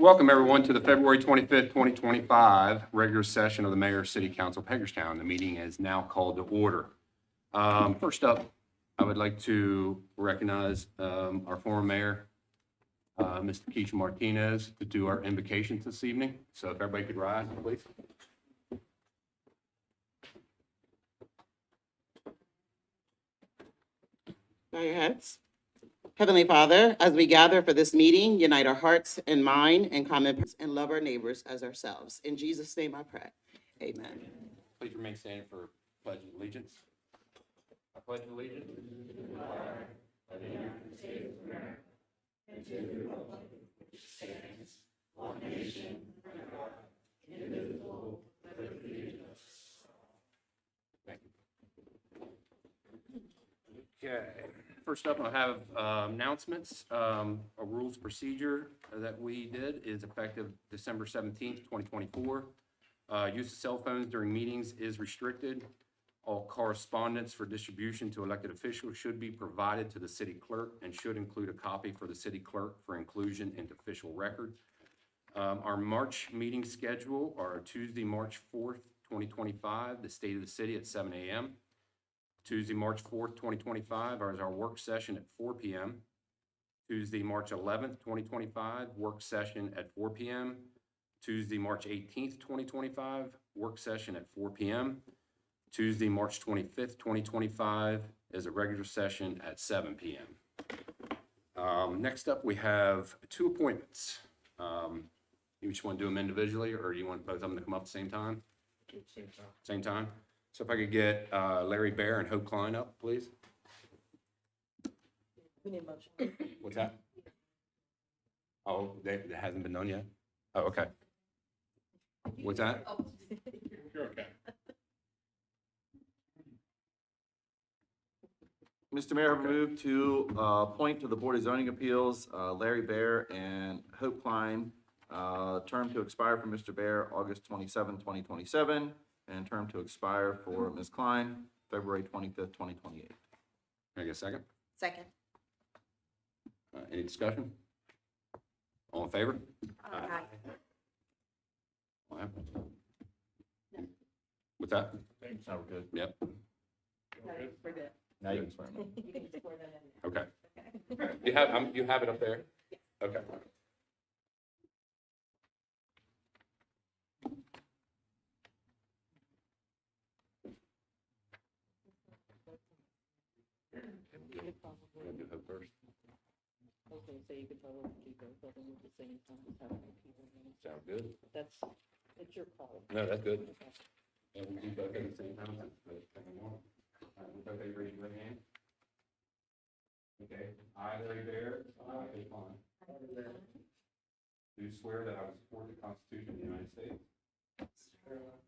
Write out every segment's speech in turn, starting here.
Welcome, everyone, to the February 25th, 2025 regular session of the Mayor City Council of Hagerstown. The meeting is now called to order. First up, I would like to recognize our former mayor, Mr. Keisha Martinez, to do our invocations this evening. So if everybody could rise, please. Bow your heads. Heavenly Father, as we gather for this meeting, unite our hearts and mind and common purpose and love our neighbors as ourselves. In Jesus' name I pray. Amen. Please remain standing for Pledge of Allegiance. I pledge allegiance to the flag of the United States of America and to the republic which stands one nation under God, indivisible, with liberty and justice. Thank you. Okay. First up, I have announcements. A rules procedure that we did is effective December 17th, 2024. Use of cell phones during meetings is restricted. All correspondence for distribution to elected officials should be provided to the city clerk and should include a copy for the city clerk for inclusion into official record. Our March meeting schedule are Tuesday, March 4th, 2025, the State of the City at 7 a.m. Tuesday, March 4th, 2025 is our work session at 4 p.m. Tuesday, March 11th, 2025, work session at 4 p.m. Tuesday, March 18th, 2025, work session at 4 p.m. Tuesday, March 25th, 2025 is a regular session at 7 p.m. Next up, we have two appointments. You just want to do them individually, or do you want both of them to come up at the same time? Same time. Same time? So if I could get Larry Bear and Hope Klein up, please. We need a motion. What's that? Oh, that hasn't been done yet? Oh, okay. What's that? You're okay. Mr. Mayor, I move to appoint to the Board of Zoning Appeals Larry Bear and Hope Klein, term to expire for Mr. Bear, August 27, 2027, and term to expire for Ms. Klein, February 25th, 2028. Can I get a second? Second. Any discussion? All in favor? Aye. What happened? What's that? Now we're good. Yep, We're good. Now you can swear me. You can just pour that in. okay. You have it up there? Okay. You could probably, We'll do Hope first. okay, so you could probably do both of them at the same time. Just have them keep them in. Sounds good. That's, it's your call. No, that's good. Okay. And we'll do both at the same time. Okay, raise your right hand. Okay, I, Larry Bear, I, Hope Klein, do swear that I will support the Constitution of the United States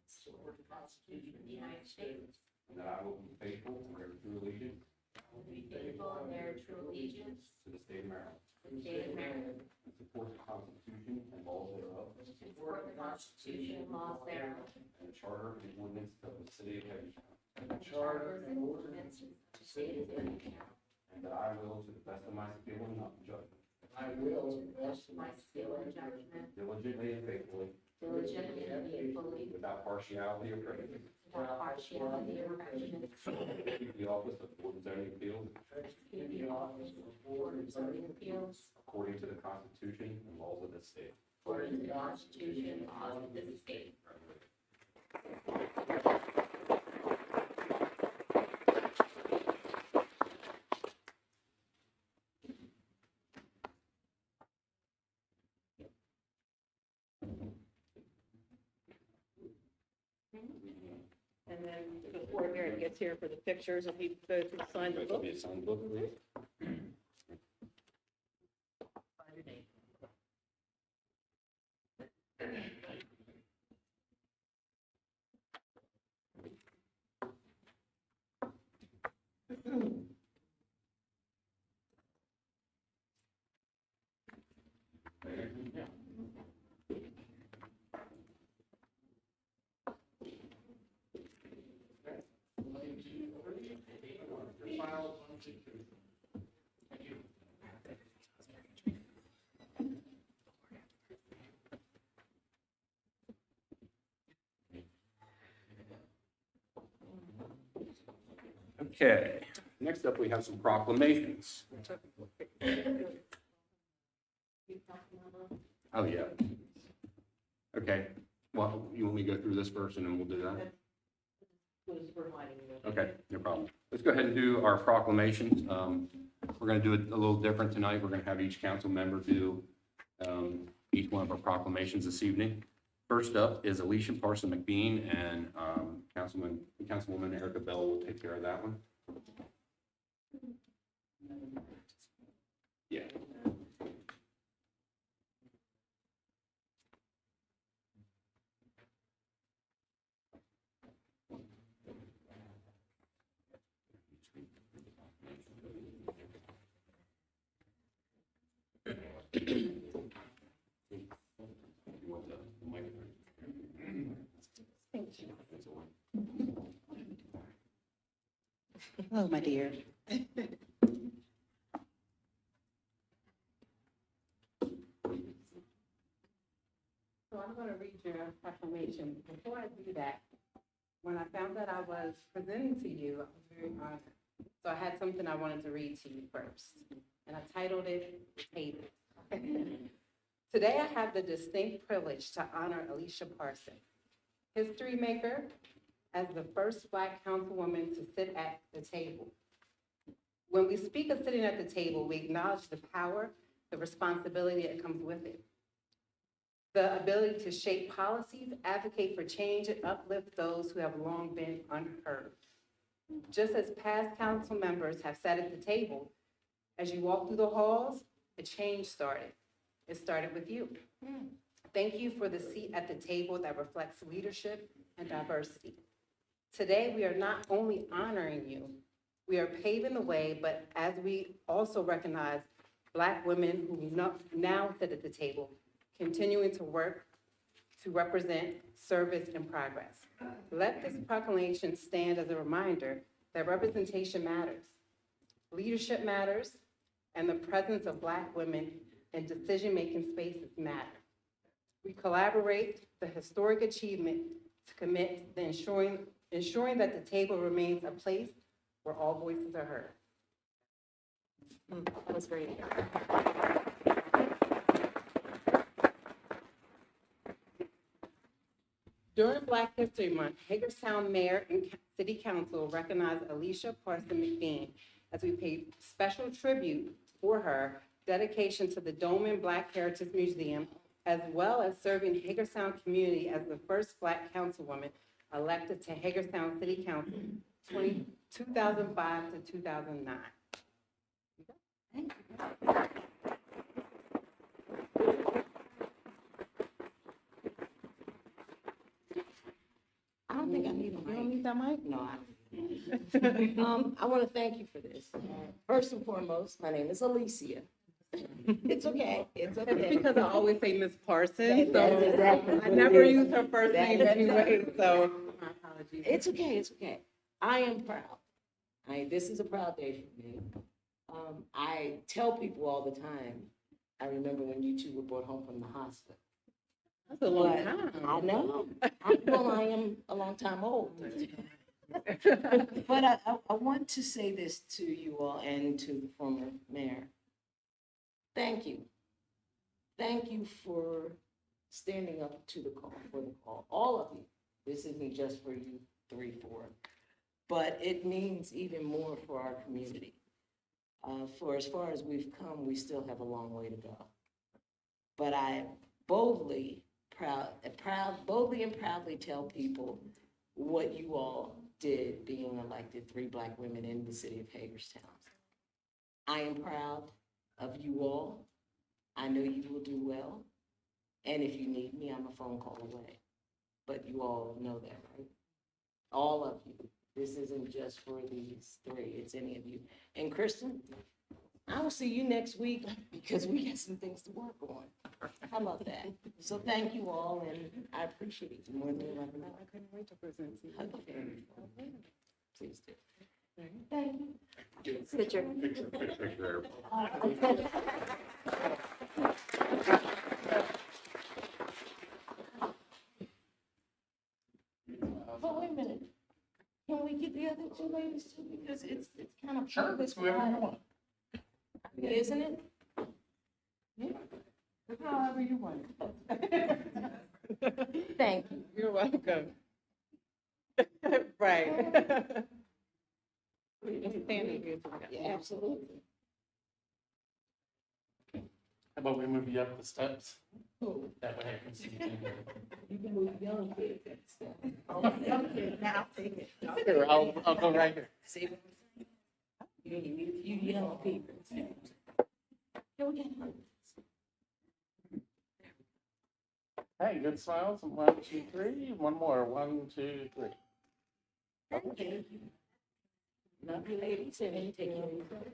Support the Constitution of the United States. and that I will be faithful and bear true allegiance Will be faithful and bear true allegiance to the state of Maryland to the state of Maryland. and support the Constitution and laws thereof Support the Constitution and laws thereof. and the charter and ordinance of the city of Hagerstown. And the charter and ordinances of the state of Hagerstown. And that I will, to the best of my skill and judgment, I will, to the best of my skill and judgment, diligently and faithfully, diligently and faithfully, without partiality or prejudice, without partiality or prejudice, keep the office of Board of Zoning Appeals execute the office of Board of Zoning Appeals according to the Constitution and laws of the state. according to the Constitution and laws of this state. And then before Garrett gets here for the pictures, if you both would sign the Let book. me sign the book, please. Sign your name. Okay, next up, we have some proclamations. Oh, yeah. Okay, well, you want me to go through this first and then we'll do that? Was reminding you. Okay, no problem. Let's go ahead and do our proclamations. We're going to do it a little different tonight. We're going to have each council member do each one of our proclamations this evening. First up is Alicia Parson McBean, and Councilwoman Erica Bell will take care of that one. Yeah. You want the microphone? Hello, my dear. So I'm going to read your proclamation. Before I do that, when I found that I was presenting to you, I was very honored. So I had something I wanted to read to you first, and I titled it Hated. Today, I have the distinct privilege to honor Alicia Parson, history maker, as the first Black councilwoman to sit at the table. When we speak of sitting at the table, we acknowledge the power, the responsibility that comes with it. The ability to shape policies, advocate for change, and uplift those who have long been unheard. Just as past council members have sat at the table, as you walk through the halls, a change started. It started with you. Thank you for the seat at the table that reflects leadership and diversity. Today, we are not only honoring you, we are paving the way, but as we also recognize Black women who now sit at the table, continuing to work to represent service and progress. Let this proclamation stand as a reminder that representation matters, leadership matters, and the presence of Black women in decision-making spaces matter. We collaborate the historic achievement to commit to ensuring that the table remains a place where all voices are heard. That was great. During Black History Month, Hagerstown Mayor and City Council recognized Alicia Parson McBean as we paid special tribute for her dedication to the Dolman Black Heritage Museum, as well as serving Hagerstown community as the first Black councilwoman elected to Hagerstown City Council 2005 to 2009. I don't think I need a You don't mic. need that mic? No, I want to thank you for this. First and foremost, my name is Alicia. It's okay, it's It's okay. because I always say Miss Parson, That's so exactly I what never it is. use her first name That- anyway, so my apologies. It's okay, it's okay. I am proud. This is a proud day for me. I tell people all the time, I remember when you two were brought home from the hospital. That's a long But time. I know. Well, I am a long time old. But I want to say this to you all and to the former mayor. Thank you. Thank you for standing up to the call, for the call, all of you. This isn't just for you 3, 4, but it means even more for our community. For as far as we've come, we still have a long way to go. But I boldly and proudly tell people what you all did being elected 3 Black women in the city of Hagerstown. I am proud of you all. I know you will do well. And if you need me, I'm a phone call away. But you all know that, right? All of you. This isn't just for these 3, it's any of you. And Kristen, I will see you next week because we got some things to work on. How about that? So thank you all, and I appreciate you more than you ever know. I couldn't wait to present to you. Okay. Please do. Thank you. Picture. Picture. But wait a minute. Can we get the other two ladies too, because it's kind of. Sure, this whoever you want. Isn't it? Yeah, however you want it. Thank you. You're welcome. Right. Standing here. Yeah, absolutely. How about we move you up the steps? Cool. That way I can see You can move young kids. Now I'll take it. you. Here, I'll go right here. See what I'm saying? You young people. Here we go. Hey, good smiles. And 1, 2, 3. One more. 1, 2, 3. Thank you. Love you, ladies, and take care of yourself.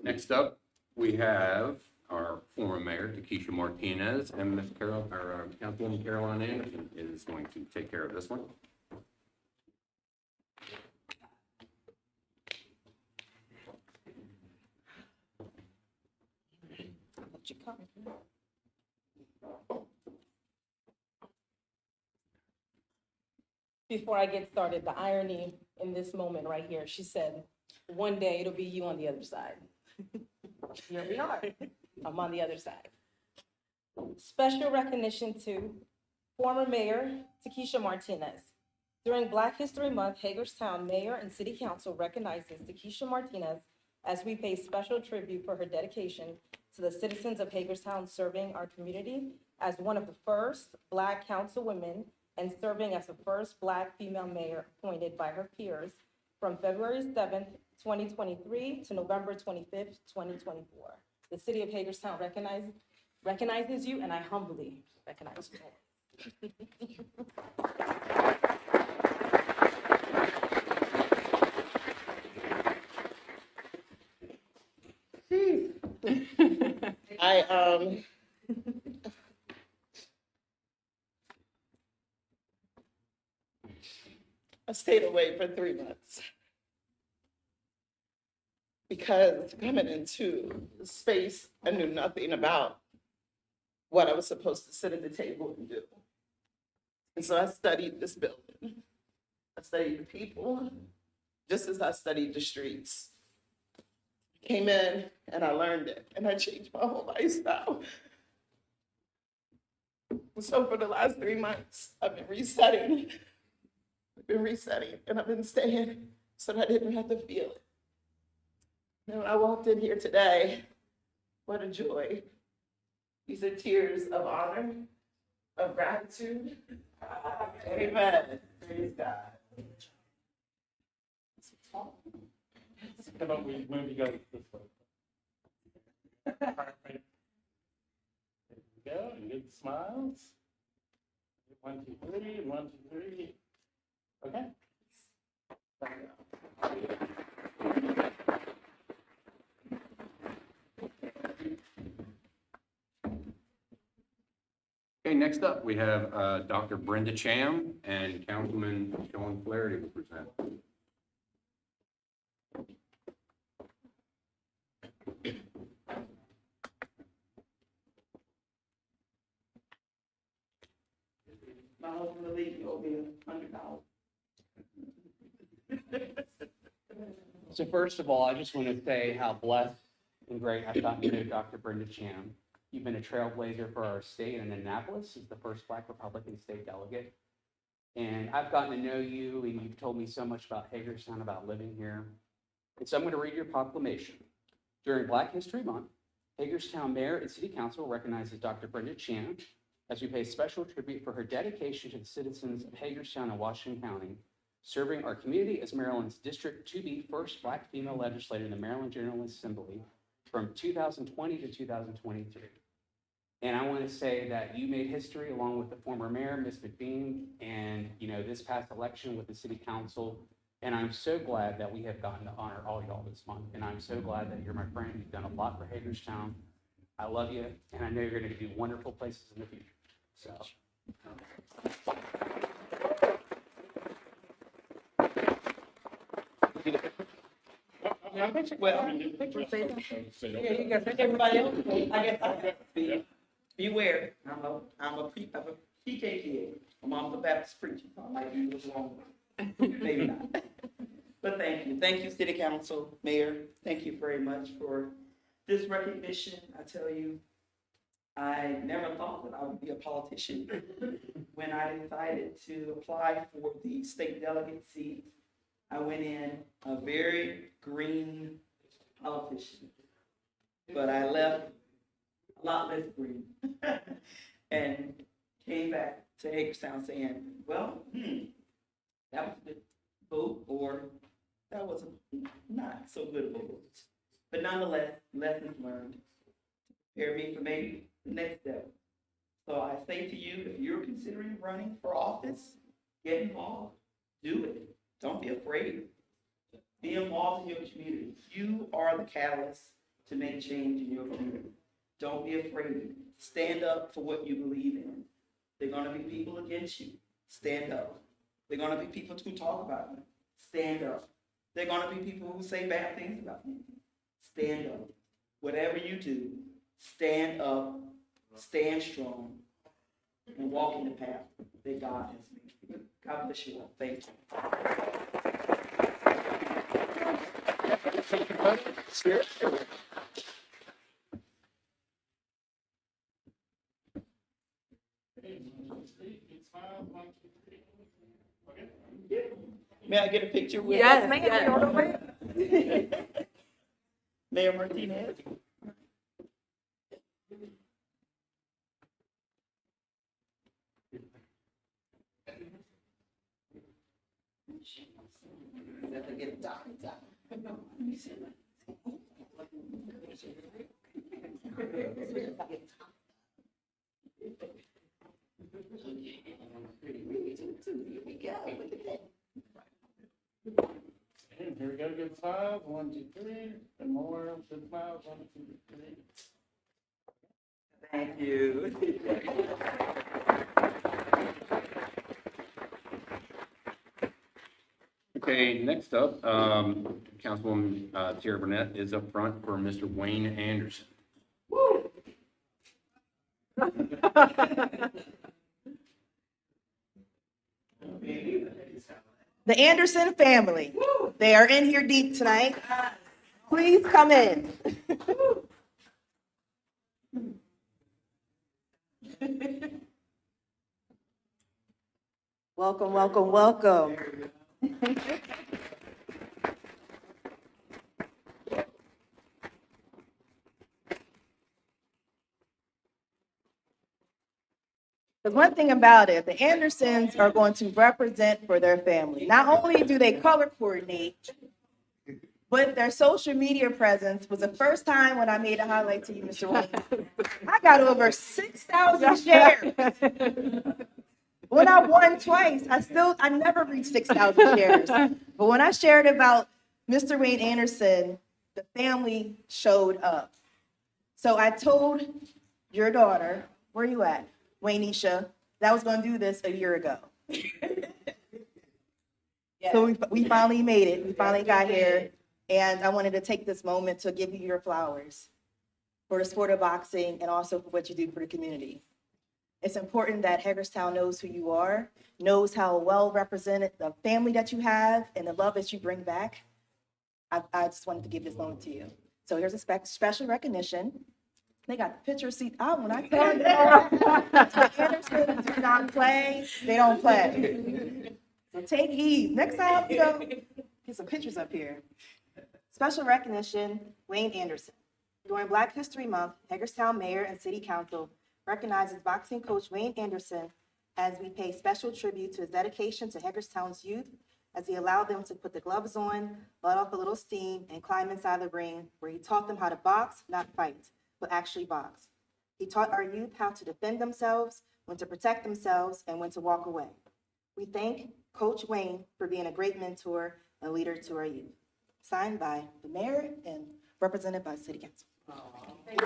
Next up, we have our former mayor, Takesha Martinez, and Ms. Carol, or Councilwoman Caroline Anderson is going to take care of this one. Let you come. Before I get started, the irony in this moment right here, she said, one day it'll be you on the other side. Here we are. I'm on the other side. Special recognition to former Mayor Takesha Martinez. During Black History Month, Hagerstown Mayor and City Council recognizes Takesha Martinez as we pay special tribute for her dedication to the citizens of Hagerstown, serving our community as one of the first Black councilwomen and serving as the first Black female mayor appointed by her peers from February 7th, 2023 to November 25th, 2024. The city of Hagerstown recognizes you, and I humbly recognize you. I stayed away for 3 months because coming into the space, I knew nothing about what I was supposed to sit at the table and do. And so I studied this building. I studied the people, just as I studied the streets. Came in and I learned it, and I changed my whole lifestyle. So for the last 3 months, I've been resetting. And I've been staying so that I didn't have to feel it. And when I walked in here today, what a joy. These are tears of honor, of gratitude. Amen. Praise God. How about we move you guys this way? Perfect. There we go. And good smiles. 1, 2, 3. 1, 2, 3. Okay. Okay, next up, we have Dr. Brenda Cham and Councilman Sean Flaherty will present. My husband will leave you over $100. So first of all, I just want to say how blessed and great I've gotten to know Dr. Brenda Cham. You've been a trailblazer for our state, and Annapolis is the first Black Republican state delegate. And I've gotten to know you, and you've told me so much about Hagerstown, about living here. And so I'm going to read your proclamation. During Black History Month, Hagerstown Mayor and City Council recognizes Dr. Brenda Cham as we pay special tribute for her dedication to the citizens of Hagerstown and Washington County, serving our community as Maryland's District 2B first Black female legislator in the Maryland General Assembly from 2020 to 2023. And I want to say that you made history along with the former mayor, Ms. McBean, and this past election with the city council. And I'm so glad that we have gotten to honor all y'all this month. And I'm so glad that you're my friend. You've done a lot for Hagerstown. I love you, and I know you're going to do wonderful places in the future. So. Well, everybody else, I guess I have to beware. I'm a PK kid. My mom's a Baptist preacher, so I might be a little wrong. Maybe not. But thank you. Thank you, City Council, Mayor. Thank you very much for this recognition. I tell you, I never thought that I would be a politician when I decided to apply for the state delegate seat. I went in a very green politician, but I left a lot less green and came back to Hagerstown saying, well, that was a good vote, or that was not so good of a vote. But nonetheless, lessons learned prepare me for maybe the next step. So I say to you, if you're considering running for office, get involved, do it. Don't be afraid. Be involved in your community. You are the catalyst to make change in your community. Don't be afraid. Stand up for what you believe in. There are going to be people against you. Stand up. There are going to be people who talk about you. Stand up. There are going to be people who say bad things about you. Stand up. Whatever you do, stand up, stand strong, and walk in the path that God has made for you. God bless you all. Thank you. May I get a picture with? Yes, ma'am. Mayor Martinez. And here we go, good smiles, 1, 2, 3, and more, good smiles, 1, 2, 3. Thank you. Okay, next up, Councilwoman Tara Burnett is up front for Mr. Wayne Anderson. The Anderson family, they are in here deep tonight. Please come in. Welcome, welcome, welcome. Because one thing about it, the Andersons are going to represent for their family. Not only do they color coordinate, but their social media presence was the first time when I made a highlight to you, Mr. Wayne. I got over 6,000 shares. When I won twice, I never reached 6,000 shares. But when I shared about Mr. Wayne Anderson, the family showed up. So I told your daughter, where you at? Waynisha, that I was going to do this a year ago. So we finally made it. We finally got here. And I wanted to take this moment to give you your flowers for the sport of boxing and also for what you do for the community. It's important that Hagerstown knows who you are, knows how well represented the family that you have and the love that you bring back. I just wanted to give this moment to you. So here's a special recognition. They got the picture seat out when I tell you. The Andersons do not play. They don't play. So take heed. Next time, get some pictures up here. Special recognition, Wayne Anderson. During Black History Month, Hagerstown Mayor and City Council recognizes boxing coach Wayne Anderson as we pay special tribute to his dedication to Hagerstown's youth as he allowed them to put the gloves on, let off a little steam, and climb inside the ring where he taught them how to box, not fight, but actually box. He taught our youth how to defend themselves, when to protect themselves, and when to walk away. We thank Coach Wayne for being a great mentor and leader to our youth. Signed by the mayor and represented by City Council. Thank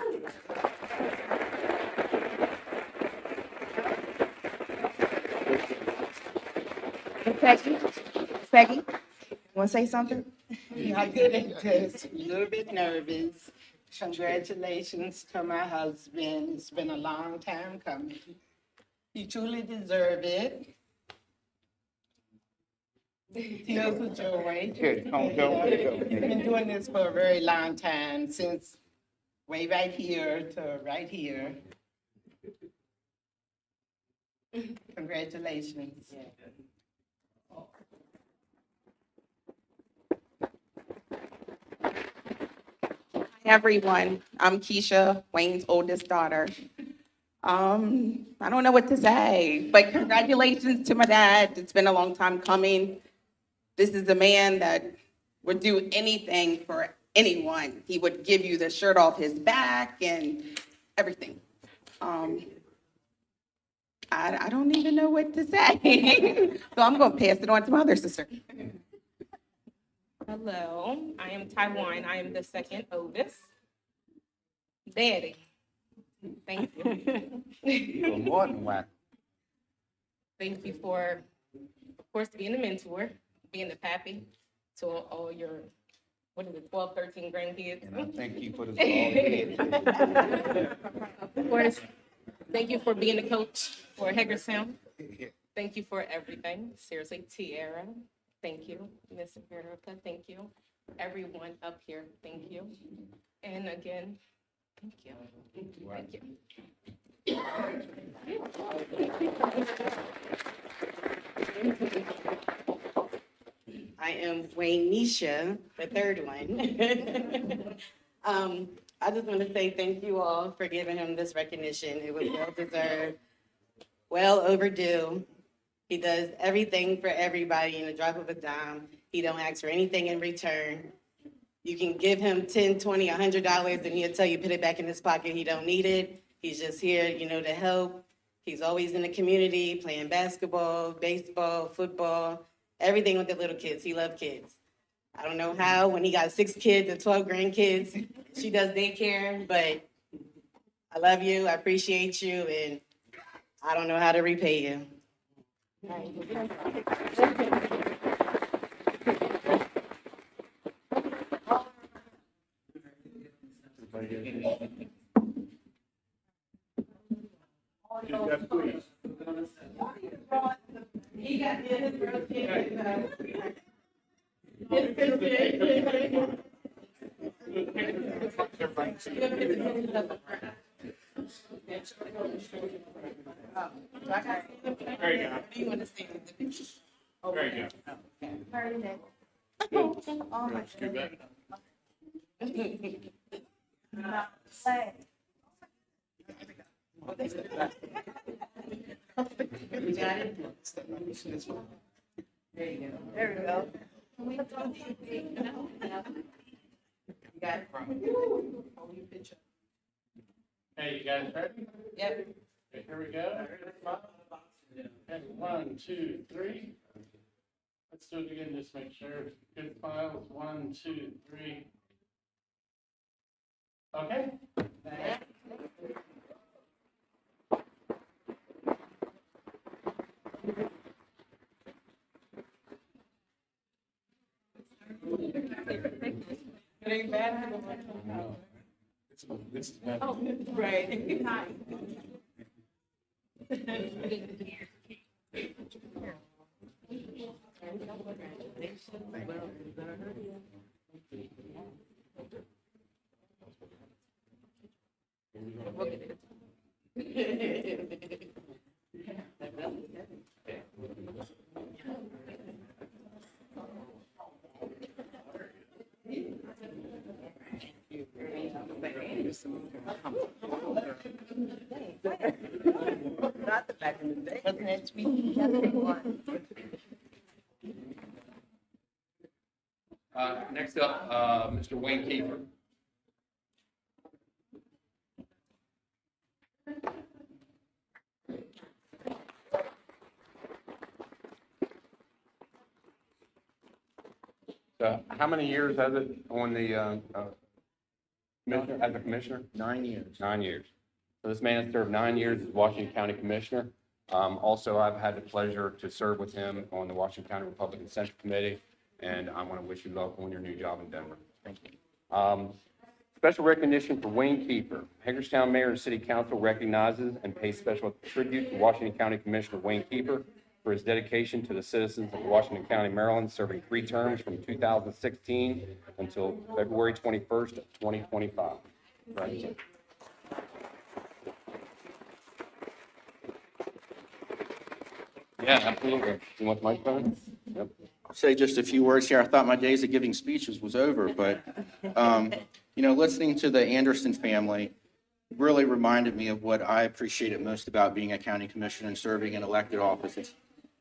you. Peggy, you want to say something? not good at this, a little bit nervous. Congratulations to my husband. It's been a long time coming. He truly deserved it. Tears of joy. He's been doing this for a very long time, since way right here to right here. Congratulations. Everyone, I'm Keisha, Wayne's oldest daughter. I don't know what to say, but congratulations to my dad. It's been a long time coming. This is a man that would do anything for anyone. He would give you the shirt off his back and everything. I don't even know what to say. So I'm gonna pass it on to my other sister. Hello, I am Taiwan. I am the second oldest. Daddy. Thank you. You're more than one. Thank you for, of course, being a mentor, being the pappy to all your, what is it, 12, 13 grandkids. And I thank you for this. Of course, thank you for being a coach for Hagerstown. Thank you for everything. Seriously, Tiara, thank you. Miss America, thank you. Everyone up here, thank you. And again, thank you. Thank you. I am Waynisha, the third one. I just want to say thank you all for giving him this recognition. It was well deserved, well overdue. He does everything for everybody in a drop of a dime. He don't ask for anything in return. You can give him $10, $20, $100, and he'll tell you put it back in his pocket. He don't need it. He's just here, to help. He's always in the community, playing basketball, baseball, football, everything with the little kids. He loves kids. I don't know how, when he got 6 kids and 12 grandkids, she does daycare, but I love you, I appreciate you, and I don't know how to repay you. Yes, please. He got his birthday. There you go. Do you understand? There you go. Let's do that. You got it? There you go. There we go. You got it? Hey, you guys ready? Yep. Okay, here we go. Okay, 1, 2, 3. Let's do it again, just make sure. Good smiles. 1, 2, 3. Okay. This is bad. Oh, right. Not the back in the day. Wasn't it sweet? Next up, Mr. Wayne Kiefer. So how many years has it on the commissioner, as a commissioner? 9 years. 9 years. So this man has served 9 years as Washington County Commissioner. Also, I've had the pleasure to serve with him on the Washington County Republican Central Committee and I want to wish you luck on your new job in Denver. Thank you. Special recognition for Wayne Kiefer. Hagerstown Mayor and City Council recognizes and pays special tribute to Washington County Commissioner Wayne Kiefer for his dedication to the citizens of Washington County, Maryland, serving 3 terms from 2016 until February 21st of 2025. Congratulations. Yeah, absolutely. You want the microphone? Yep. Say just a few words here. I thought my days of giving speeches was over, but, listening to the Anderson family really reminded me of what I appreciated most about being a county commissioner and serving in elected office. It's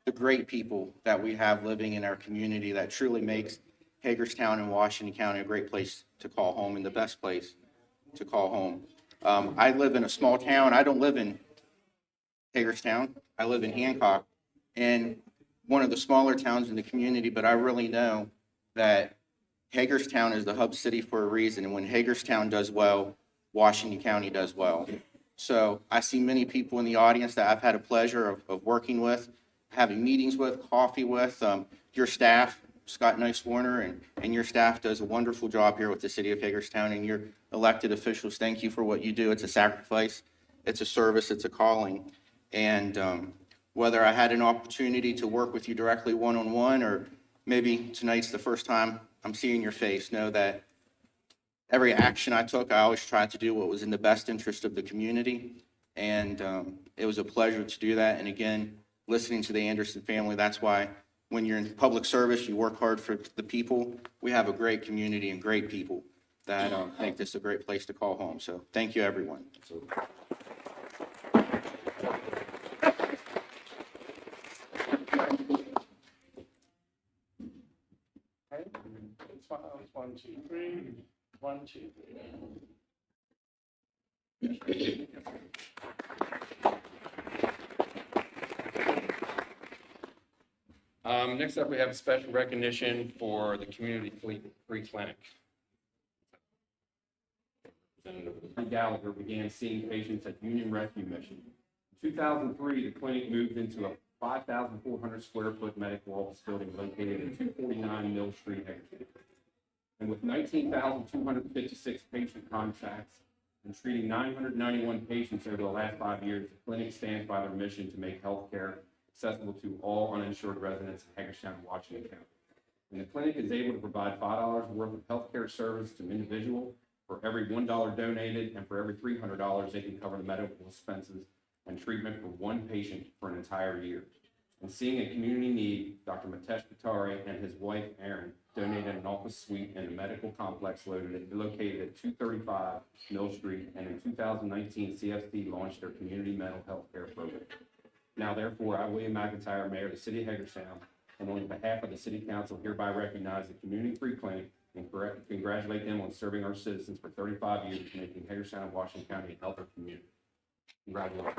the great people that we have living in our community that truly makes Hagerstown and Washington County a great place to call home and the best place to call home. I live in a small town. I don't live in Hagerstown. I live in Hancock, and one of the smaller towns in the community, but I really know that Hagerstown is the hub city for a reason. And when Hagerstown does well, Washington County does well. So I see many people in the audience that I've had a pleasure of working with, having meetings with, coffee with. Your staff, Scott Nice-Warner, and your staff does a wonderful job here with the city of Hagerstown, and your elected officials. Thank you for what you do. It's a sacrifice. It's a service. It's a calling. And whether I had an opportunity to work with you directly one-on-one, or maybe tonight's the first time I'm seeing your face, know that every action I took, I always tried to do what was in the best interest of the community. And it was a pleasure to do that. And again, listening to the Anderson family, that's why when you're in public service, you work hard for the people. We have a great community and great people that make this a great place to call home. So thank you, everyone. Okay, smiles, 1, 2, 3, 1, 2, 3. Next up, we have a special recognition for the Community Free Clinic. Representative Gallagher began seeing patients at Union Rescue Mission. In 2003, the clinic moved into a 5,400 square foot medical office building located at 249 Mill Street, Hagerstown. And with 19,256 patient contacts and treating 991 patients over the last 5 years, the clinic stands by their mission to make healthcare accessible to all uninsured residents in Hagerstown and Washington County. And the clinic is able to provide $5 worth of healthcare service to an individual for every $1 donated, and for every $300, they can cover the medical expenses and treatment for one patient for an entire year. And seeing a community need, Dr. Mitesh Patari and his wife, Erin, donated an office suite in the medical complex located at 235 Mill Street, and in 2019, CFC launched their community mental health care program. Now, therefore, I, William McIntyre, Mayor of the City of Hagerstown, and on behalf of the City Council, hereby recognize the Community Free Clinic and congratulate them on serving our citizens for 35 years, making Hagerstown and Washington County a healthier community. Congratulations.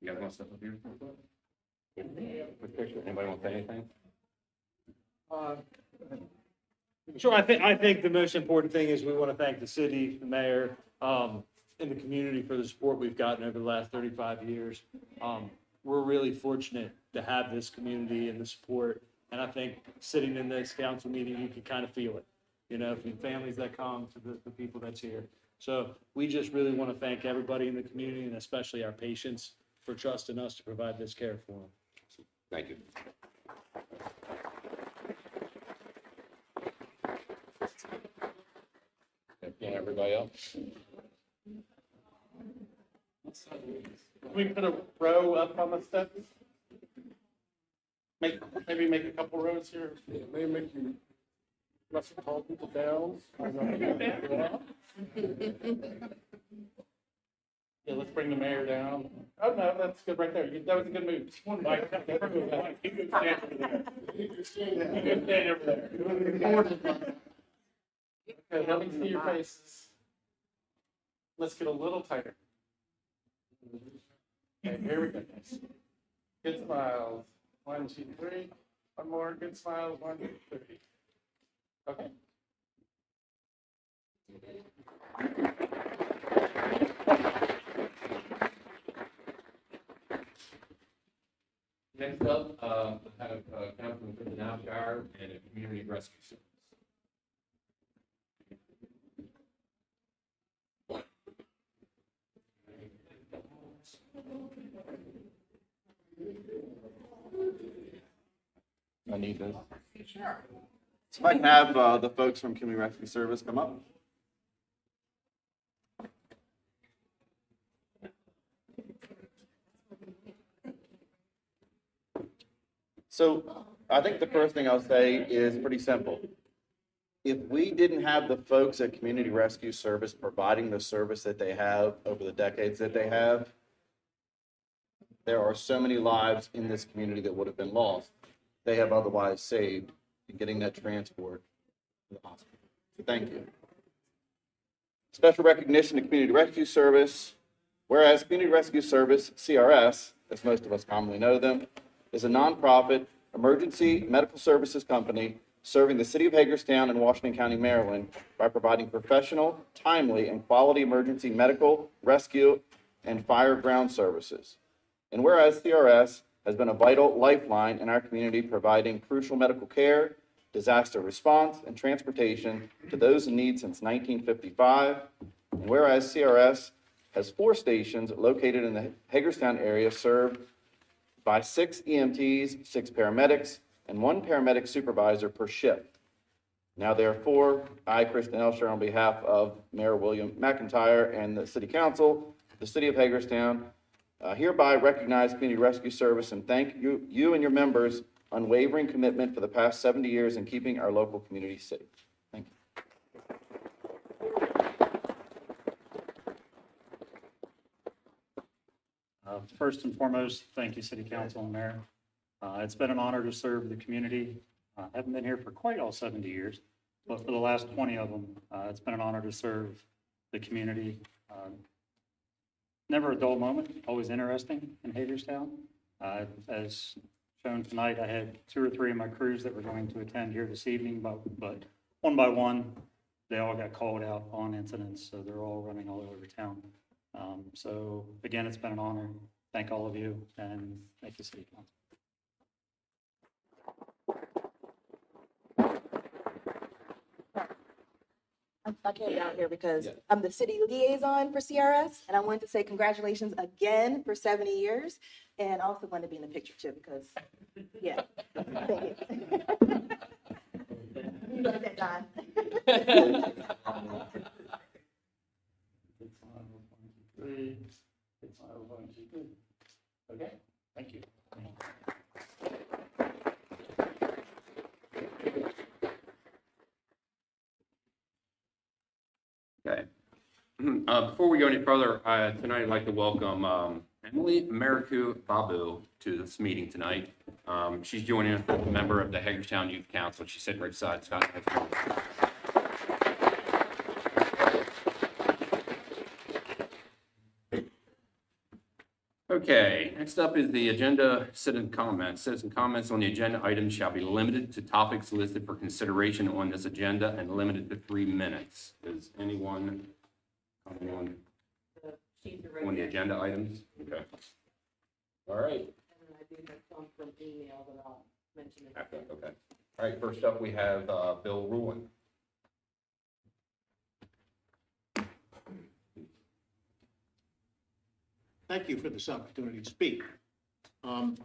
You guys want to step up here? Quick picture. Anybody want to say anything? Sure, I think the most important thing is we want to thank the city, the mayor, and the community for the support we've gotten over the last 35 years. We're really fortunate to have this community and the support, and I think sitting in this council meeting, you can kind of feel it, from families that come to the people that's here. So we just really want to thank everybody in the community, and especially our patients, for trusting us to provide this care for them. Thank you. And everybody else? Can we put a row up on the steps? Maybe make a couple rows here. Maybe make you less tall people down. Yeah, let's bring the mayor down. Oh, no, that's good right there. That was a good move. Mike, never move that. You can stand over there. You can stand over there. Okay, let me see your faces. Let's get a little tighter. Okay, here we go. Good smiles. 1, 2, 3. One more. Good smiles. 1, 2, 3. Okay. Next up, I have Councilman Brendan Alshire and a Community Rescue Service. I need this. So if I can have the folks from Community Rescue Service come up. So I think the first thing I'll say is pretty simple. If we didn't have the folks at Community Rescue Service providing the service that they have over the decades that they have, there are so many lives in this community that would have been lost. They have otherwise saved in getting that transport to the hospital. So thank you. Special recognition to Community Rescue Service. Whereas Community Rescue Service, CRS, as most of us commonly know them, is a nonprofit emergency medical services company serving the city of Hagerstown and Washington County, Maryland by providing professional, timely, and quality emergency medical, rescue, and fire ground services. And whereas CRS has been a vital lifeline in our community, providing crucial medical care, disaster response, and transportation to those in need since 1955. And whereas CRS has 4 stations located in the Hagerstown area served by 6 EMTs, 6 paramedics, and 1 paramedic supervisor per shift. Now therefore, I, Kristen Elsher, on behalf of Mayor William McIntyre and the City Council, the City of Hagerstown, hereby recognize Community Rescue Service and thank you and your members' unwavering commitment for the past 70 years in keeping our local community safe. Thank you. First and foremost, thank you, City Council and Mayor. It's been an honor to serve the community. I haven't been here for quite all 70 years, but for the last 20 of them, it's been an honor to serve the community. Never a dull moment, always interesting in Hagerstown. As shown tonight, I had 2 or 3 of my crews that were going to attend here this evening, but one by one, they all got called out on incidents, so they're all running all over town. So again, it's been an honor. Thank all of you, and thank you, City Council. I came down here because I'm the city liaison for CRS, and I wanted to say congratulations again for 70 years, and I also wanted to be in the picture too, because, yeah. Thank you. You got that, Don. Okay, thank you. Okay. Before we go any further, tonight I'd like to welcome Emily Mariku Babu to this meeting tonight. She's joining us as a member of the Hagerstown Youth Council. She's sitting right beside Scott. Okay, next up is the agenda citizen comments. Citizen comments on the agenda items shall be limited to topics listed for consideration on this agenda and limited to 3 minutes. Is anyone comment on the agenda items? Okay. All right. And I do have some from email that I'll mention. Okay. All right, first up, we have Bill Rulon. Thank you for this opportunity to speak. I'm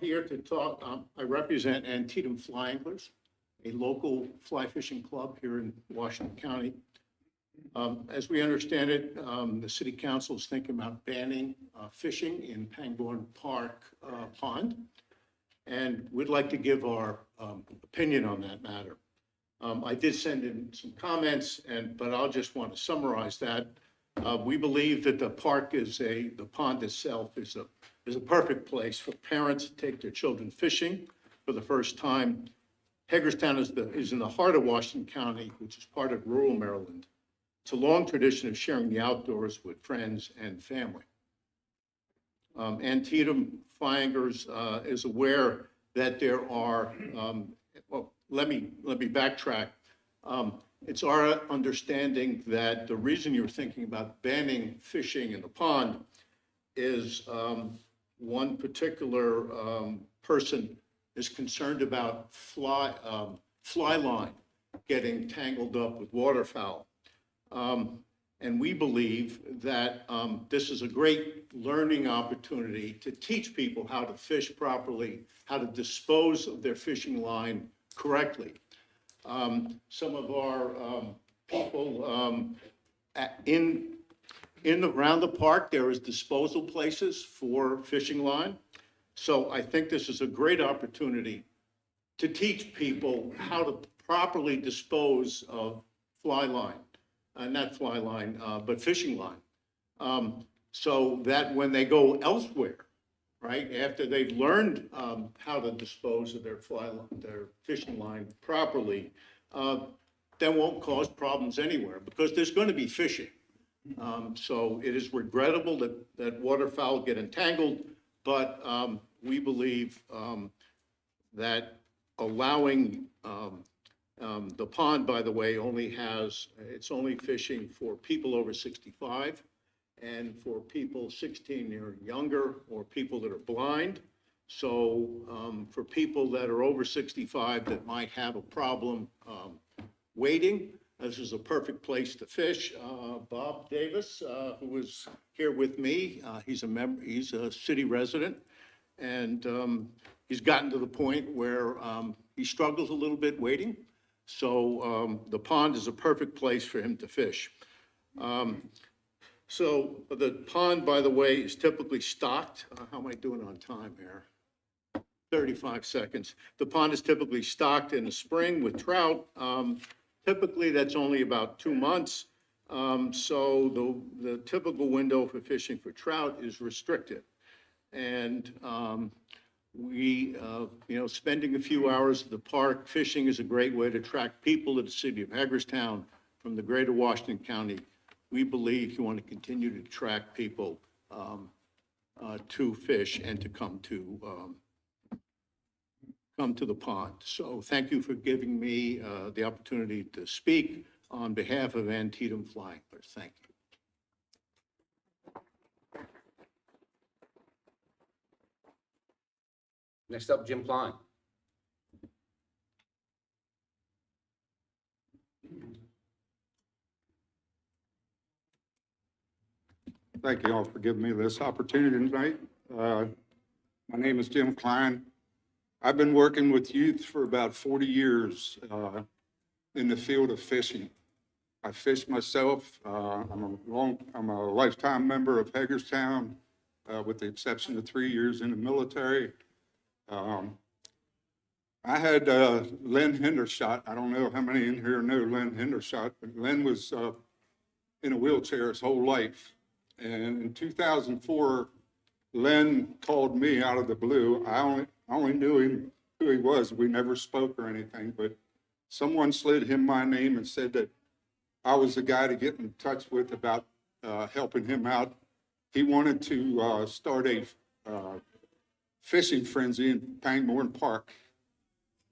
here to talk, I represent Antietam Fly Anglers, a local fly fishing club here in Washington County. As we understand it, the city council is thinking about banning fishing in Pangbourne Park Pond. And we'd like to give our opinion on that matter. I did send in some comments, but I'll just want to summarize that. We believe that the pond itself is a perfect place for parents to take their children fishing for the first time. Hagerstown is in the heart of Washington County, which is part of rural Maryland. It's a long tradition of sharing the outdoors with friends and family. Antietam Fly Anglers is aware that there are, well, let me backtrack. It's our understanding that the reason you're thinking about banning fishing in the pond is one particular person is concerned about fly line getting tangled up with waterfowl. And we believe that this is a great learning opportunity to teach people how to fish properly, how to dispose of their fishing line correctly. Some of our people around the park, there is disposal places for fishing line. So I think this is a great opportunity to teach people how to properly dispose of fly line, not fly line, but fishing line. So that when they go elsewhere, right, after they've learned how to dispose of their fishing line properly, that won't cause problems anywhere because there's going to be fishing. So it is regrettable that waterfowl get entangled, but we believe that allowing the pond, by the way, it's only fishing for people over 65 and for people 16 or younger or people that are blind. So for people that are over 65 that might have a problem wading, this is a perfect place to fish. Bob Davis, who was here with me, he's a city resident, and he's gotten to the point where he struggles a little bit wading. So the pond is a perfect place for him to fish. So the pond, by the way, is typically stocked. How am I doing on time here? 35 seconds. The pond is typically stocked in the spring with trout. Typically, that's only about 2 months. So the typical window for fishing for trout is restricted. And spending a few hours at the park fishing is a great way to attract people to the city of Hagerstown from the greater Washington County. We believe you want to continue to attract people to fish and to come to the pond. So thank you for giving me the opportunity to speak on behalf of Antietam Flying Fish. Thank you. Next up, Jim Klein. Thank you all for giving me this opportunity tonight. My name is Jim Klein. I've been working with youth for about 40 years in the field of fishing. I fish myself. I'm a lifetime member of Hagerstown, with the exception of 3 years in the military. I had Len Hendershot. I don't know how many in here know Len Hendershot, but Len was in a wheelchair his whole life. And in 2004, Len called me out of the blue. I only knew him, who he was. We never spoke or anything, but someone slid him my name and said that I was the guy to get in touch with about helping him out. He wanted to start a fishing frenzy in Pangbourne Park.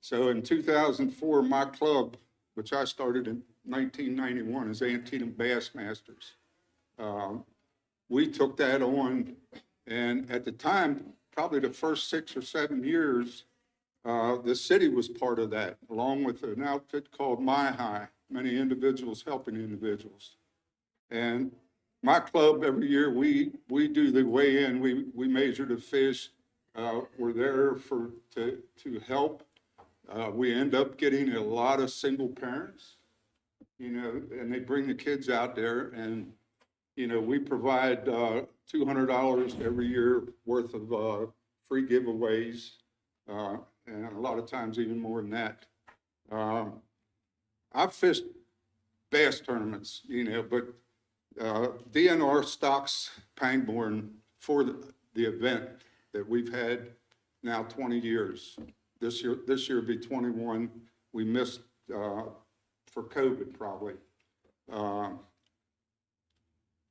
So in 2004, my club, which I started in 1991, is Antietam Bassmasters. We took that on, and at the time, probably the first 6 or 7 years, the city was part of that, along with an outfit called My High, many individuals helping individuals. And my club, every year, we do the weigh-in, we measure the fish. We're there to help. We end up getting a lot of single parents, and they bring the kids out there, and we provide $200 every year worth of free giveaways, and a lot of times even more than that. I've fished bass tournaments, but DNR stocks Pangbourne for the event that we've had now 20 years. This year will be 21. We missed for COVID probably.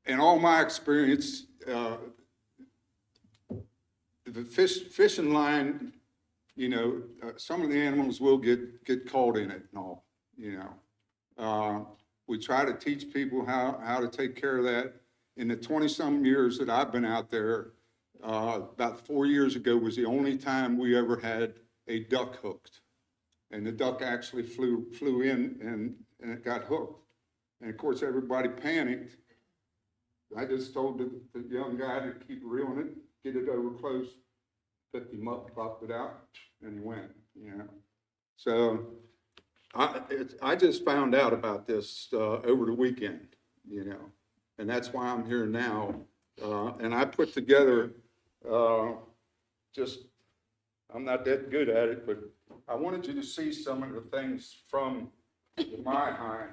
In all my experience, the fishing line, some of the animals will get caught in it and all, We try to teach people how to take care of that. In the 20-some years that I've been out there, about 4 years ago was the only time we ever had a duck hooked. And the duck actually flew in and it got hooked. And of course, everybody panicked. I just told the young guy to keep reeling it, get it over close, picked him up, popped it out, and he went, you know. So I just found out about this over the weekend, you know, and that's why I'm here now. And I put together I'm not that good at it, but I wanted you to see some of the things from my hind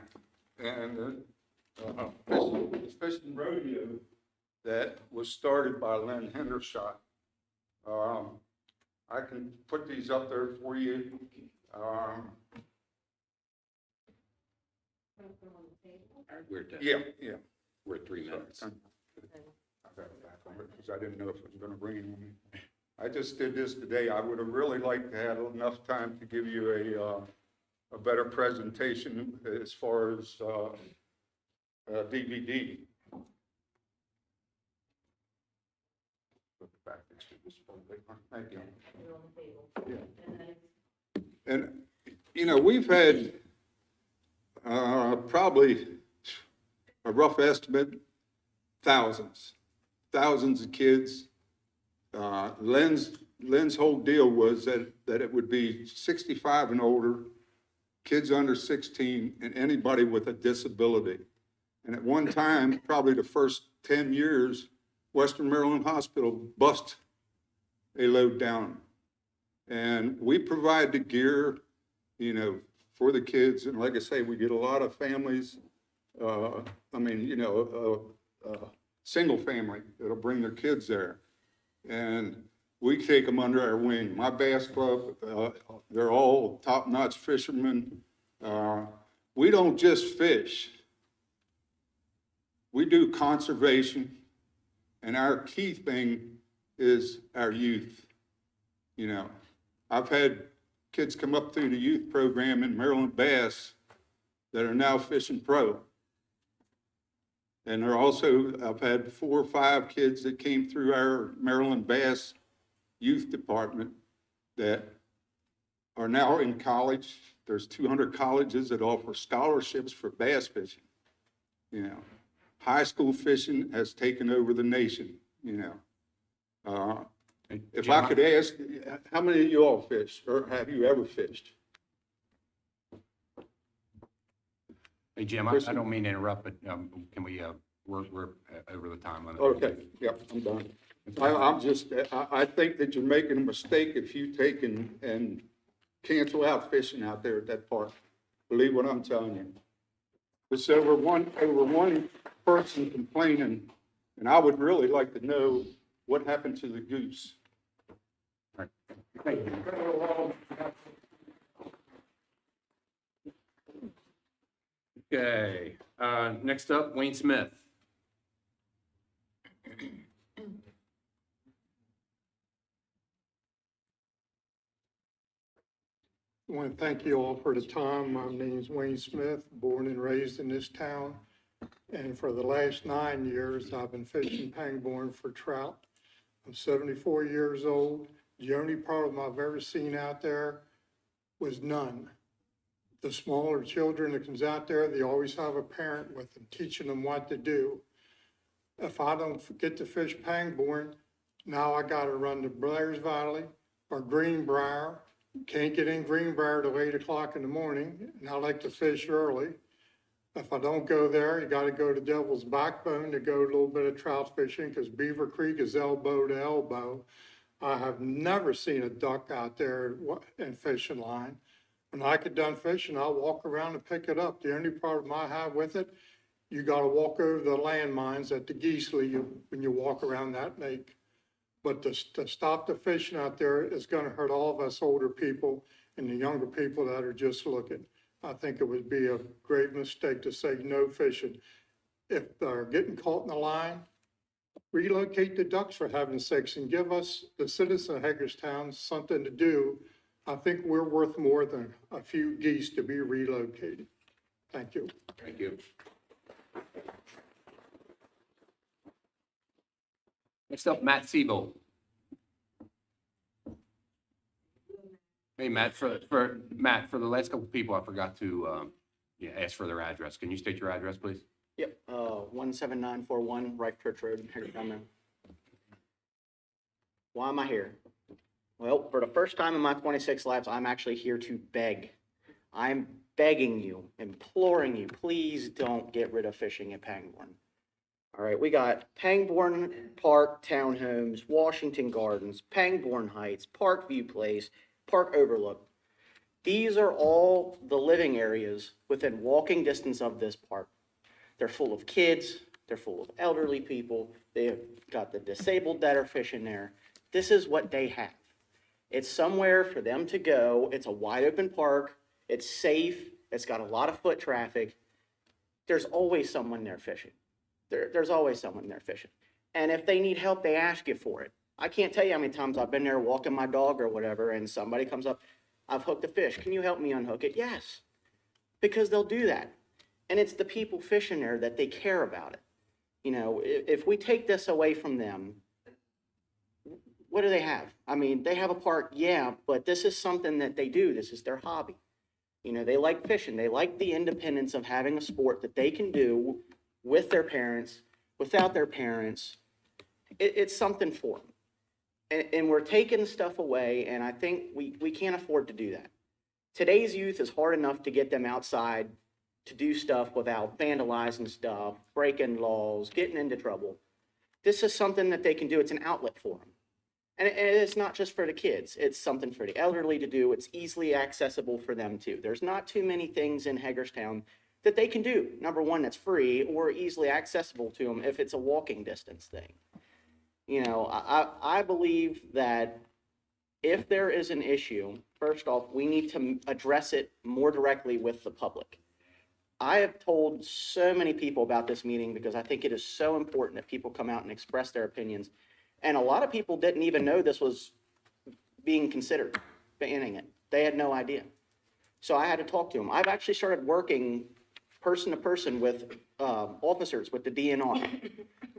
and the fishing rodeo that was started by Lynn Hendershot. I can put these up there for you. We're done. Yeah. We're at 3 minutes. I got it back on it because I didn't know if it was going to rain on me. I just did this today. I would have really liked to have enough time to give you a better presentation as far as DVD. Thank you. Yeah. And, you know, we've had probably a rough estimate, thousands of kids. Lynn's whole deal was that it would be 65 and older, kids under 16, and anybody with a disability. And at one time, probably the first 10 years, Western Maryland Hospital bust a load down. And we provide the gear, you know, for the kids. And like I say, we get a lot of families, single family that'll bring their kids there. And we take them under our wing. My bass club, they're all top-notch fishermen. We don't just fish. We do conservation, and our key thing is our youth. You know, I've had kids come up through the youth program in Maryland Bass that are now fishing pro. And I've had 4 or 5 kids that came through our Maryland Bass Youth Department that are now in college. There's 200 colleges that offer scholarships for bass fishing. You know, high school fishing has taken over the nation, you know. If I could ask, how many of you all fish, or have you ever fished? Hey, Jim, I don't mean to interrupt, but can we, we're over the time limit. Okay, yep, I'm done. I think that you're making a mistake if you take and cancel out fishing out there at that park. Believe what I'm telling you. There's over one person complaining, and I would really like to know what happened to the goose. All right. Thank you. Okay, next up, Wayne Smith. I want to thank you all for the time. My name is Wayne Smith, born and raised in this town. And for the last 9 years, I've been fishing Pangbourne for trout. I'm 74 years old. The only problem I've ever seen out there was none. The smaller children that comes out there, they always have a parent with them, teaching them what to do. If I don't get to fish Pangbourne, now I got to run to Blair's Valley or Greenbrier. Can't get in Greenbrier till 8 o'clock in the morning, and I like to fish early. If I don't go there, you got to go to Devil's Backbone to go a little bit of trout fishing, because Beaver Creek is elbow to elbow. I have never seen a duck out there in fishing line. When I get done fishing, I'll walk around and pick it up. The only problem I have with it, you got to walk over the landmines at the Geesley when you walk around that lake. But to stop the fishing out there is going to hurt all of us older people and the younger people that are just looking. I think it would be a great mistake to say no fishing. If they're getting caught in the line, relocate the ducks for heaven's sakes and give us, the citizens of Hagerstown, something to do. I think we're worth more than a few geese to be relocated. Thank you. Thank you. Next up, Matt Siebel. Hey, Matt, for the last couple of people, I forgot to, ask for their address. Can you state your address, please? Yep, 17941 Rife Church Road, Hagerstown, Maryland. Why am I here? Well, for the first time in my 26 lives, I'm actually here to beg. I'm begging you, imploring you, please don't get rid of fishing at Pangbourne. All right, we got Pangbourne Park Townhomes, Washington Gardens, Pangbourne Heights, Parkview Place, Park Overlook. These are all the living areas within walking distance of this park. They're full of kids, they're full of elderly people, they've got the disabled that are fishing there. This is what they have. It's somewhere for them to go, it's a wide open park, it's safe, it's got a lot of foot traffic. There's always someone there fishing. There's always someone there fishing. And if they need help, they ask you for it. I can't tell you how many times I've been there walking my dog or whatever, and somebody comes up, I've hooked a fish, can you help me unhook it? Yes, because they'll do that. And it's the people fishing there that they care about it. You know, if we take this away from them, what do they have? I mean, they have a park, yeah, but this is something that they do. This is their hobby. You know, they like fishing. They like the independence of having a sport that they can do with their parents, without their parents. It's something for them. And we're taking stuff away, and I think we can't afford to do that. Today's youth is hard enough to get them outside to do stuff without vandalizing stuff, breaking laws, getting into trouble. This is something that they can do. It's an outlet for them. And it's not just for the kids. It's something for the elderly to do. It's easily accessible for them too. There's not too many things in Hagerstown that they can do. Number one, that's free or easily accessible to them if it's a walking distance thing. You know, I believe that if there is an issue, first off, we need to address it more directly with the public. I have told so many people about this meeting because I think it is so important that people come out and express their opinions. And a lot of people didn't even know this was being considered, banning it. They had no idea. So I had to talk to them. I've actually started working person to person with officers with the DNR.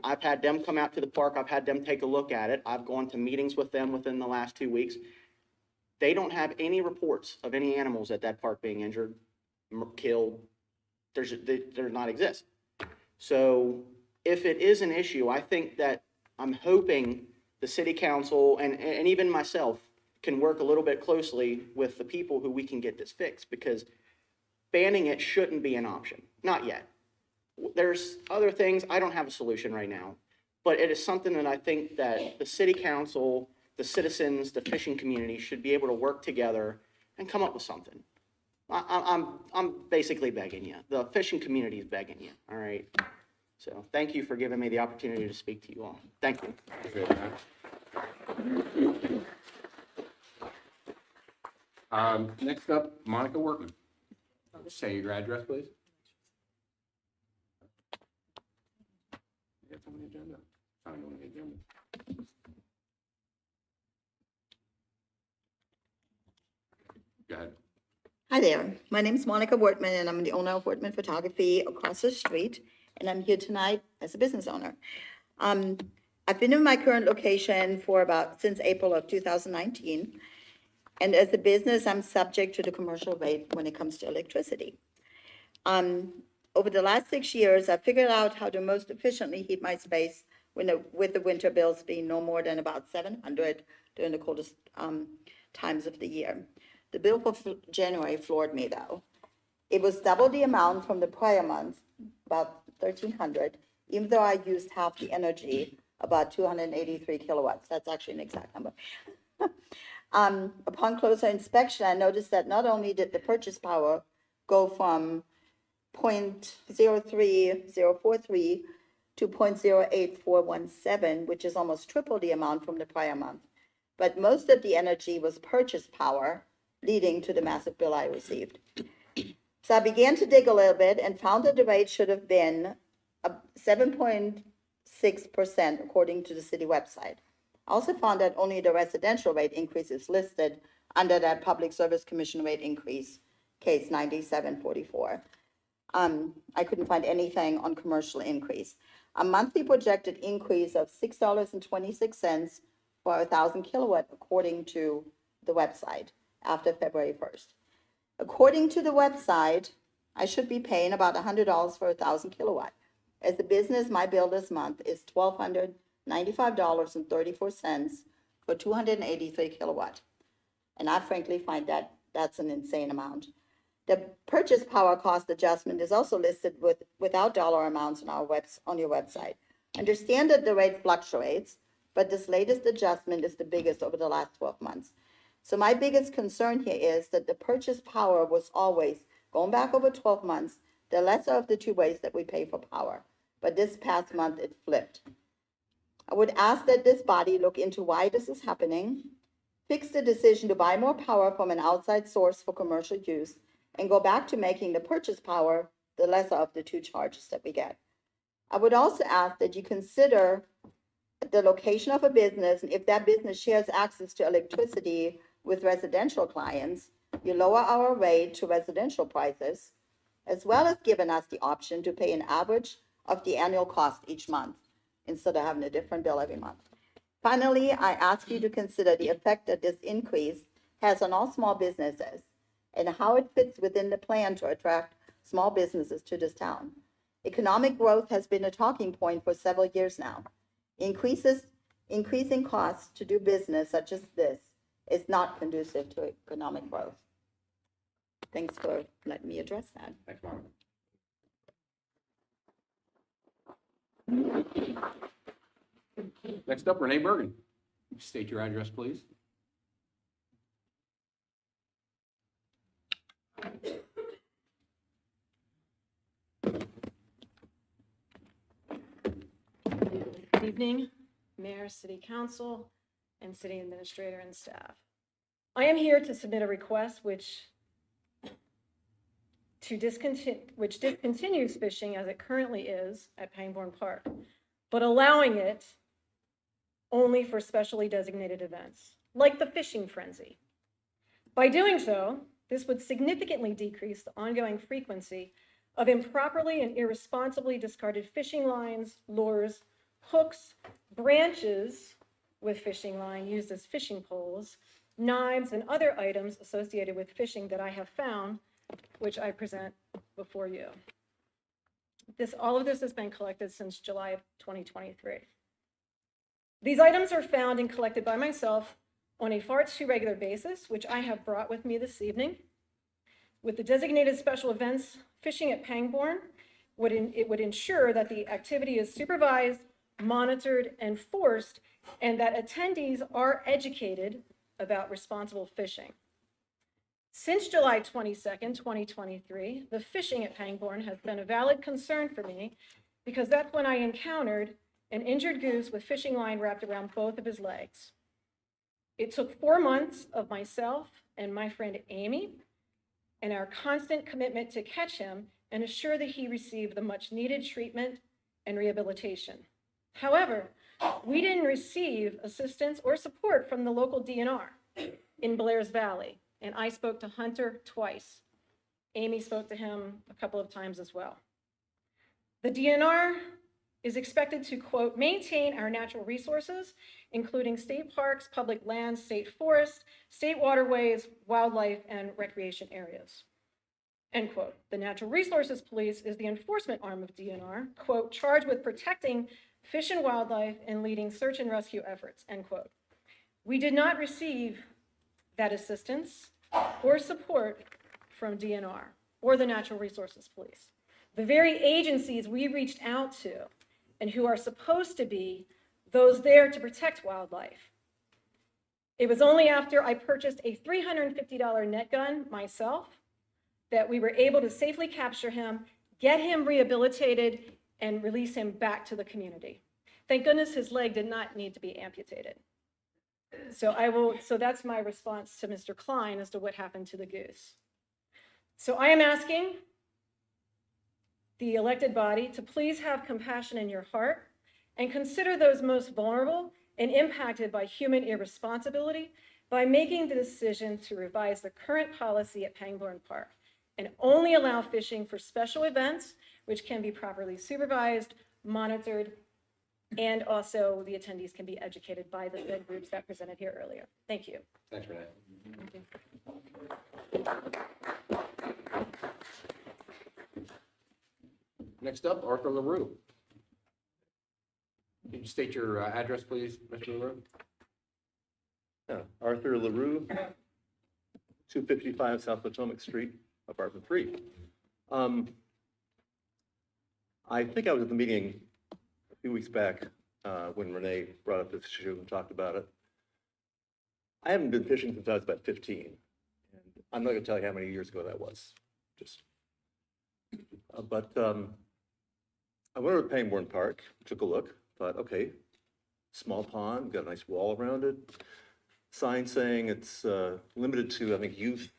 I've had them come out to the park. I've had them take a look at it. I've gone to meetings with them within the last 2 weeks. They don't have any reports of any animals at that park being injured, killed. They're not exist. So if it is an issue, I think that I'm hoping the city council and even myself can work a little bit closely with the people who we can get this fixed, because banning it shouldn't be an option. Not yet. There's other things. I don't have a solution right now, but it is something that I think that the city council, the citizens, the fishing community should be able to work together and come up with something. I'm basically begging you. The fishing community is begging you, all right? So thank you for giving me the opportunity to speak to you all. Thank you. Next up, Monica Workman. Say your address, please. It's on the agenda. It's not on the agenda. Go ahead. Hi there. My name is Monica Wortman, and I'm the owner of Wortman Photography across the street, and I'm here tonight as a business owner. I've been in my current location for since April of 2019, and as a business, I'm subject to the commercial rate when it comes to electricity. Over the last 6 years, I figured out how to most efficiently heat my space with the winter bills being no more than about $700 during the coldest times of the year. The bill for January floored me, though. It was double the amount from the prior month, about $1,300, even though I used half the energy, about 283 kilowatts. That's actually an exact number. Upon closer inspection, I noticed that not only did the purchase power go from 0.03043 to 0.08417, which is almost triple the amount from the prior month, but most of the energy was purchase power, leading to the massive bill I received. So I began to dig a little bit and found that the rate should have been 7.6% according to the city website. I also found that only the residential rate increase is listed under that Public Service Commission rate increase, case 9744. I couldn't find anything on commercial increase. A monthly projected increase of $6.26 for 1,000 kilowatt, according to the website, after February 1st. According to the website, I should be paying about $100 for 1,000 kilowatt. As a business, my bill this month is $1,295.34 for 283 kilowatt. And I frankly find that's an insane amount. The purchase power cost adjustment is also listed without dollar amounts on your website. Understand that the rate fluctuates, but this latest adjustment is the biggest over the last 12 months. So my biggest concern here is that the purchase power was always, going back over 12 months, the lesser of the two ways that we pay for power. But this past month, it flipped. I would ask that this body look into why this is happening, fix the decision to buy more power from an outside source for commercial use, and go back to making the purchase power the lesser of the two charges that we get. I would also ask that you consider the location of a business, and if that business shares access to electricity with residential clients, you lower our rate to residential prices, as well as giving us the option to pay an average of the annual cost each month, instead of having a different bill every month. Finally, I ask you to consider the effect that this increase has on all small businesses and how it fits within the plan to attract small businesses to this town. Economic growth has been a talking point for several years now. Increasing costs to do business such as this is not conducive to economic growth. Thanks for letting me address that. Thanks, Monica. Next up, Renee Bergen. State your address, please. Good evening, Mayor, City Council, and City Administrator and staff. I am here to submit a request which discontinues fishing as it currently is at Pangbourne Park, but allowing it only for specially designated events, like the fishing frenzy. By doing so, this would significantly decrease the ongoing frequency of improperly and irresponsibly discarded fishing lines, lures, hooks, branches with fishing line used as fishing poles, knives, and other items associated with fishing that I have found, which I present before you. All of this has been collected since July of 2023. These items are found and collected by myself on a far too regular basis, which I have brought with me this evening. With the designated special events, fishing at Pangbourne would ensure that the activity is supervised, monitored, and enforced, and that attendees are educated about responsible fishing. Since July 22nd, 2023, the fishing at Pangbourne has been a valid concern for me because that's when I encountered an injured goose with fishing line wrapped around both of his legs. It took 4 months of myself and my friend Amy and our constant commitment to catch him and assure that he received the much needed treatment and rehabilitation. However, we didn't receive assistance or support from the local DNR in Blair's Valley, and I spoke to Hunter twice. Amy spoke to him a couple of times as well. The DNR is expected to, quote, maintain our natural resources, including state parks, public lands, state forests, state waterways, wildlife, and recreation areas, end quote. The Natural Resources Police is the enforcement arm of DNR, quote, charged with protecting fish and wildlife and leading search and rescue efforts, end quote. We did not receive that assistance or support from DNR or the Natural Resources Police. The very agencies we reached out to and who are supposed to be those there to protect wildlife. It was only after I purchased a $350 net gun myself that we were able to safely capture him, get him rehabilitated, and release him back to the community. Thank goodness his leg did not need to be amputated. So that's my response to Mr. Klein as to what happened to the goose. So I am asking the elected body to please have compassion in your heart and consider those most vulnerable and impacted by human irresponsibility by making the decision to revise the current policy at Pangbourne Park. and only allow fishing for special events, which can be properly supervised, monitored, and also the attendees can be educated by the said groups that presented here earlier. Thank you. Thanks, Renee. Next up, Arthur LaRue. Can you state your address, please, Mr. LaRue? Arthur LaRue, 255 South Potomac Street, apartment 3. I think I was at the meeting a few weeks back when Renee brought up this issue and talked about it. I haven't been fishing since I was about 15. And I'm not going to tell you how many years ago that was. But I went over to Pangbourne Park, took a look, thought, okay, small pond, got a nice wall around it. Sign saying it's limited to, I think, youth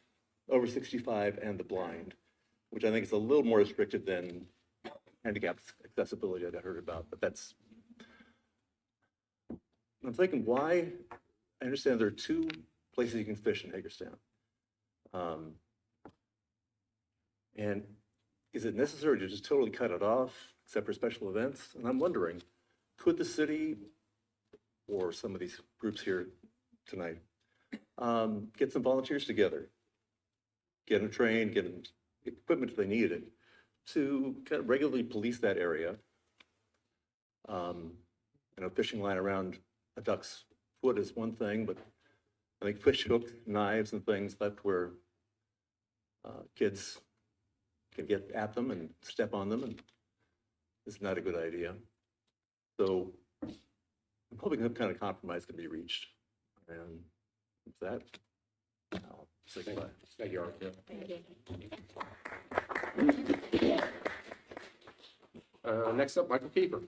over 65 and the blind, which I think is a little more restricted than handicap accessibility that I heard about, but that's, I'm thinking why, I understand there are 2 places you can fish in Hagerstown. And is it necessary to just totally cut it off, except for special events? And I'm wondering, could the city or some of these groups here tonight get some volunteers together, get them trained, get them equipment if they need it, to kind of regularly police that area? Fishing line around a duck's foot is one thing, but I think fish hooks, knives and things left where kids can get at them and step on them, and it's not a good idea. So I'm hoping some kind of compromise can be reached. And with that, I'll say goodbye. Thank you, Arthur. Next up, Michael Kiefer.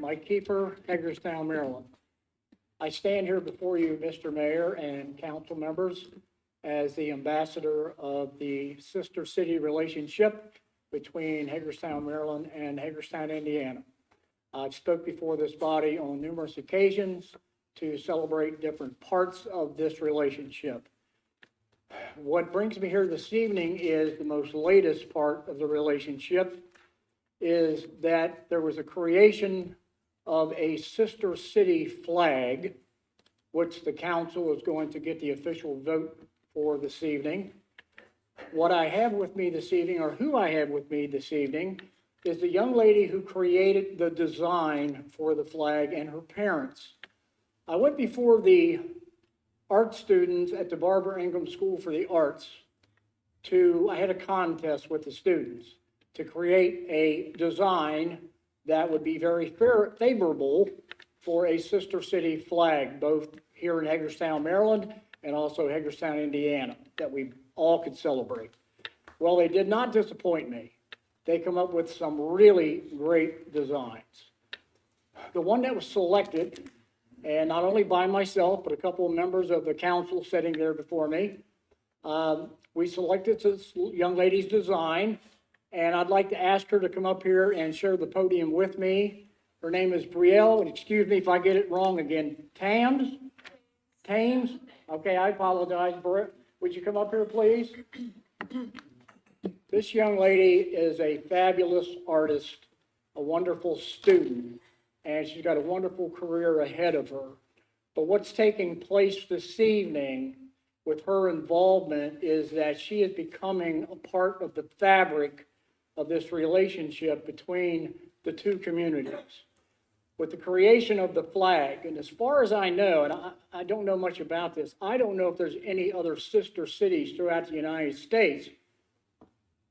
Mike Kiefer, Hagerstown, Maryland. I stand here before you, Mr. Mayor and council members, as the ambassador of the sister city relationship between Hagerstown, Maryland and Hagerstown, Indiana. I've spoke before this body on numerous occasions to celebrate different parts of this relationship. What brings me here this evening is the most latest part of the relationship, is that there was a creation of a sister city flag, which the council is going to get the official vote for this evening. What I have with me this evening, or who I have with me this evening, is the young lady who created the design for the flag and her parents. I went before the art students at the Barbara Ingram School for the Arts I had a contest with the students to create a design that would be very favorable for a sister city flag, both here in Hagerstown, Maryland, and also Hagerstown, Indiana, that we all could celebrate. Well, they did not disappoint me. They come up with some really great designs. The one that was selected, and not only by myself, but a couple of members of the council sitting there before me, we selected this young lady's design, and I'd like to ask her to come up here and share the podium with me. Her name is Brielle, and excuse me if I get it wrong again. Thames? Okay, I apologize, Britt. Would you come up here, please? This young lady is a fabulous artist, a wonderful student, and she's got a wonderful career ahead of her. But what's taking place this evening with her involvement is that she is becoming a part of the fabric of this relationship between the two communities. With the creation of the flag, and as far as I know, and I don't know much about this, I don't know if there's any other sister cities throughout the United States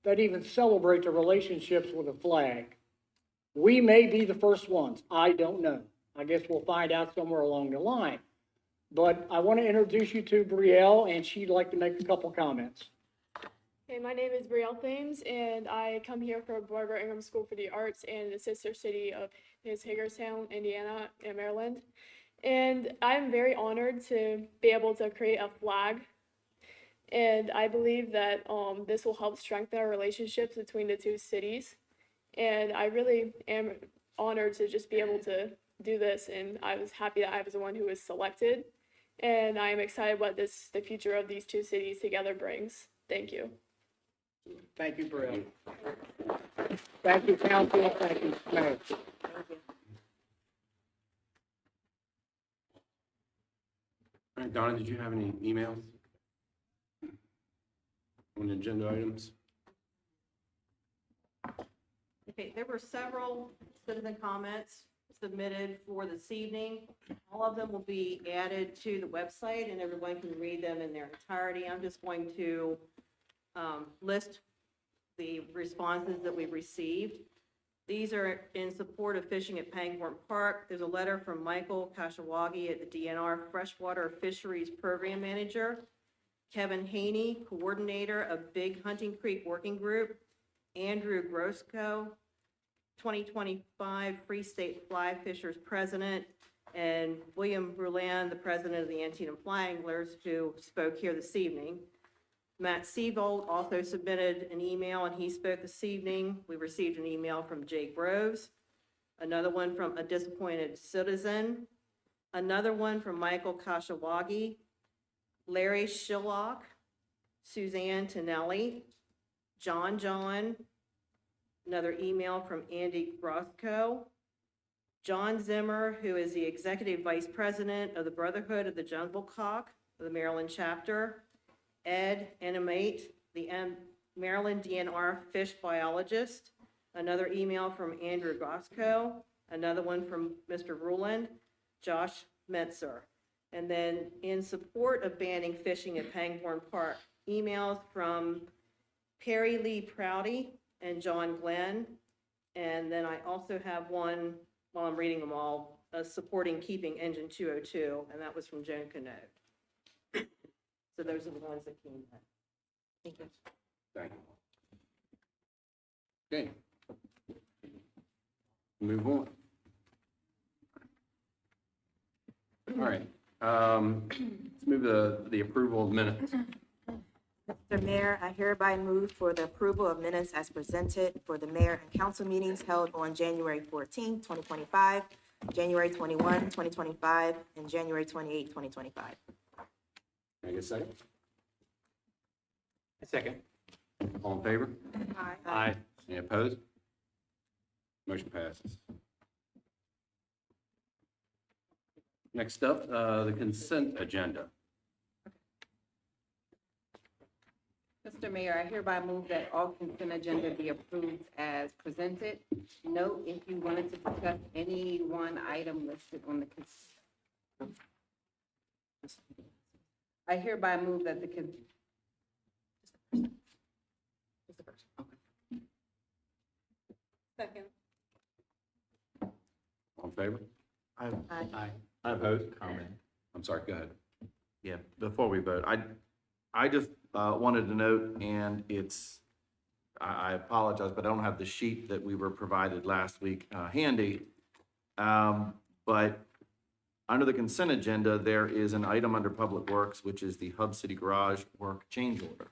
that even celebrate the relationships with a flag. We may be the first ones. I don't know. I guess we'll find out somewhere along the line. But I want to introduce you to Brielle, and she'd like to make a couple comments. Hey, my name is Brielle Thames, and I come here for Barbara Ingram School for the Arts in the sister city of Hagerstown, Indiana, and Maryland. And I'm very honored to be able to create a flag. And I believe that this will help strengthen our relationships between the two cities. And I really am honored to just be able to do this, and I was happy that I was the one who was selected. And I am excited what the future of these two cities together brings. Thank you. Thank you, Brielle. Thank you, council. Thank you, Mayor. All right, Donna, did you have any emails on the agenda items? Okay, there were several citizen comments submitted for this evening. All of them will be added to the website and everyone can read them in their entirety. I'm just going to list the responses that we received. These are in support of fishing at Pangborn Park. There's a letter from Michael Kashawagi at the DNR Freshwater Fisheries Program Manager, Kevin Haney, Coordinator of Big Hunting Creek Working Group, Andrew Grosco, 2025 Free State Fly Fishers President, and William Bruland, the President of the Antietam Fly Anglers, who spoke here this evening. Matt Seavold also submitted an email, and he spoke this evening. We received an email from Jake Groves, another one from a disappointed citizen, another one from Michael Kashawagi, Larry Shillock, Suzanne Tonelli, John, another email from Andy Grosco, John Zimmer, who is the Executive Vice President of the Brotherhood of the Jonesville Cock of the Maryland chapter, Ed Animate, the Maryland DNR fish biologist, another email from Andrew Grosco, another one from Mr. Ruland, Josh Metzer. And then in support of banning fishing at Pangborn Park, emails from Perry Lee Prouty and John Glenn. And then I also have one, while I'm reading them all, supporting keeping Engine 202, and that was from Joan Canoe. So those are the ones that came in. Thank you. Thank you. Okay. Move on. All right. Let's move to the approval of minutes. Mr. Mayor, I hereby move for the approval of minutes as presented for the mayor and council meetings held on January 14, 2025, January 21, 2025, and January 28, 2025. Can I get a second? A second. All in favor? Aye. Aye. Any opposed? Motion passes. Next up, the consent agenda. Mr. Mayor, I hereby move that all consent agenda be approved as presented. Note, if you wanted to discuss any one item listed on the I hereby move that the Second. All in favor? I Opposed? Comment. I'm sorry, go ahead. Yeah, before we vote, I just wanted to note, and I apologize, but I don't have the sheet that we were provided last week handy. But under the consent agenda, there is an item under Public Works, which is the Hub City Garage work change order.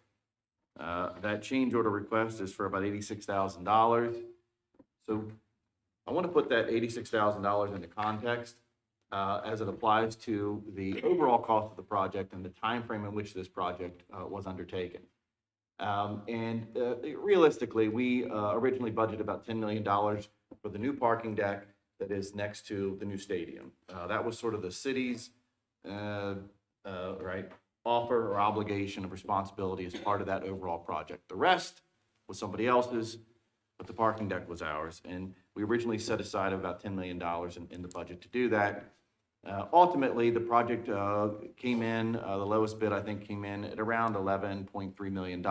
That change order request is for about $86,000. So I want to put that $86,000 into context as it applies to the overall cost of the project and the time frame in which this project was undertaken. Realistically, we originally budgeted about $10 million for the new parking deck that is next to the new stadium. That was sort of the city's offer or obligation of responsibility as part of that overall project. The rest was somebody else's, but the parking deck was ours. And we originally set aside about $10 million in the budget to do that. Ultimately, the project came in, the lowest bid, I think, came in at around $11.3 million.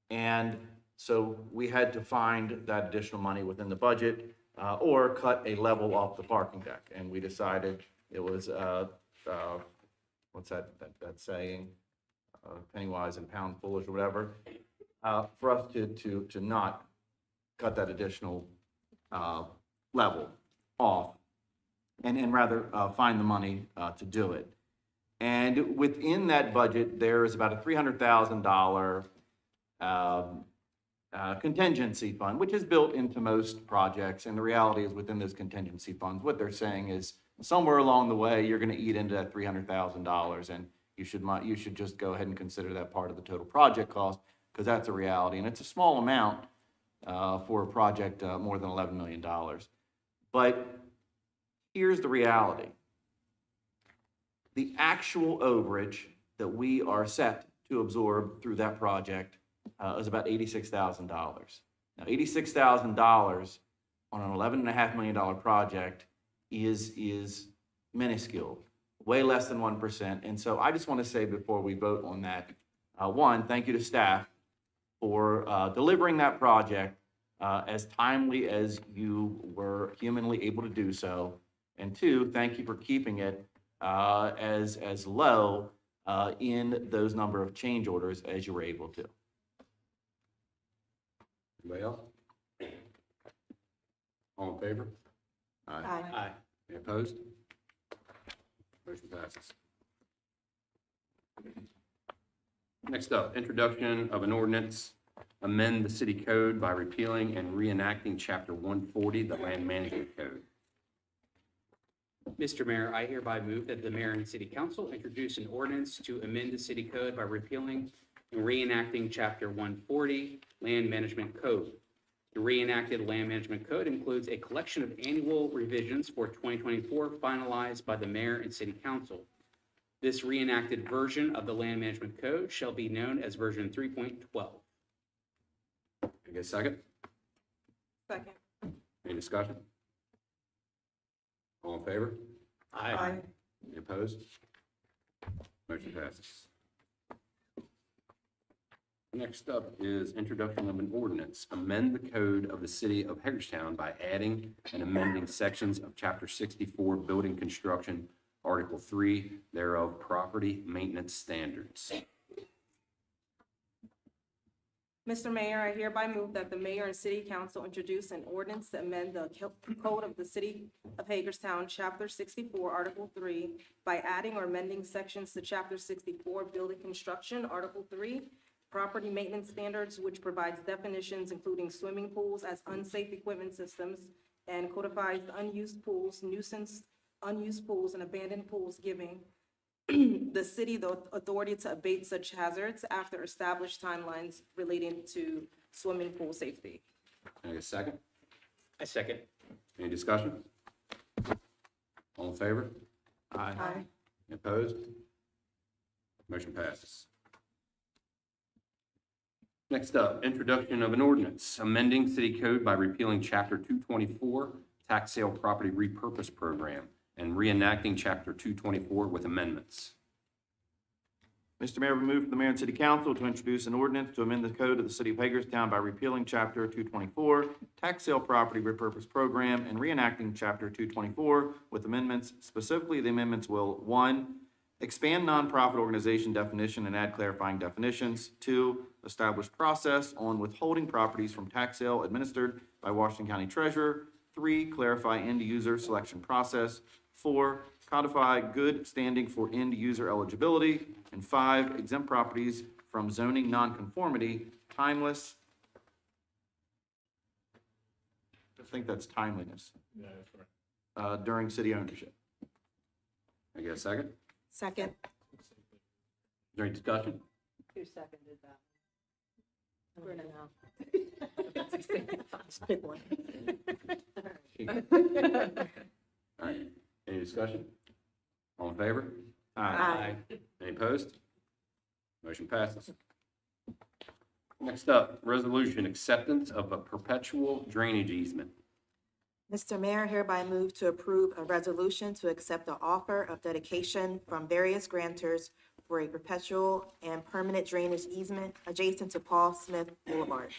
And so we had to find that additional money within the budget or cut a level off the parking deck. And we decided it was, what's that saying? Penny wise and pound foolish or whatever, for us to not cut that additional level off. And rather find the money to do it. And within that budget, there is about a $300,000 contingency fund, which is built into most projects. And the reality is within those contingency funds, what they're saying is somewhere along the way, you're going to eat into that $300,000. And you should just go ahead and consider that part of the total project cost, because that's a reality. And it's a small amount for a project more than $11 million. But here's the reality. The actual overage that we are set to absorb through that project is about $86,000. Now, $86,000 on an $11.5 million project is minuscule, way less than 1%. And so I just want to say before we vote on that, one, thank you to staff for delivering that project as timely as you were humanly able to do so. And two, thank you for keeping it as low in those number of change orders as you were able to. Anybody else? All in favor? Aye. Any opposed? Motion passes. Next up, introduction of an ordinance, amend the city code by repealing and reenacting chapter 140, the land management code. Mr. Mayor, I hereby move that the mayor and city council introduce an ordinance to amend the city code by repealing and reenacting chapter 140, land management code. The reenacted land management code includes a collection of annual revisions for 2024 finalized by the mayor and city council. This reenacted version of the land management code shall be known as version 3.12. I get a second? Second. Any discussion? All in favor? Aye. Any opposed? Motion passes. Next up is introduction of an ordinance, amend the code of the city of Hagerstown by adding and amending sections of chapter 64, building construction, article 3 thereof, property maintenance standards. Mr. Mayor, I hereby move that the mayor and city council introduce an ordinance to amend the code of the city of Hagerstown, chapter 64, article 3, by adding or amending sections to chapter 64, building construction, article 3, property maintenance standards, which provides definitions including swimming pools as unsafe equipment systems, and codifies unused pools, nuisance unused pools, and abandoned pools, giving the city the authority to abate such hazards after established timelines relating to swimming pool safety. Can I get a second? I second. Any discussion? All in favor? Aye. Any opposed? Motion passes. Next up, introduction of an ordinance, amending city code by repealing chapter 224, tax sale property repurpose program, and reenacting chapter 224 with amendments. Mr. Mayor, we move for the mayor and city council to introduce an ordinance to amend the code of the city of Hagerstown by repealing chapter 224, tax sale property repurpose program, and reenacting chapter 224 with amendments. Specifically, the amendments will, 1, expand nonprofit organization definition and add clarifying definitions. 2, establish process on withholding properties from tax sale administered by Washington County Treasurer. 3, clarify end user selection process. 4, codify good standing for end user eligibility. And 5, exempt properties from zoning nonconformity, timeless. I think that's timeliness. Yeah, that's right. During city ownership. I get a second? Second. Is there any discussion? Who seconded that? Just pick one. All right, any discussion? All in favor? Aye. Any opposed? Motion passes. Next up, resolution acceptance of a perpetual drainage easement. Mr. Mayor, hereby move to approve a resolution to accept the offer of dedication from various grantors for a perpetual and permanent drainage easement adjacent to Paul Smith Boulevard.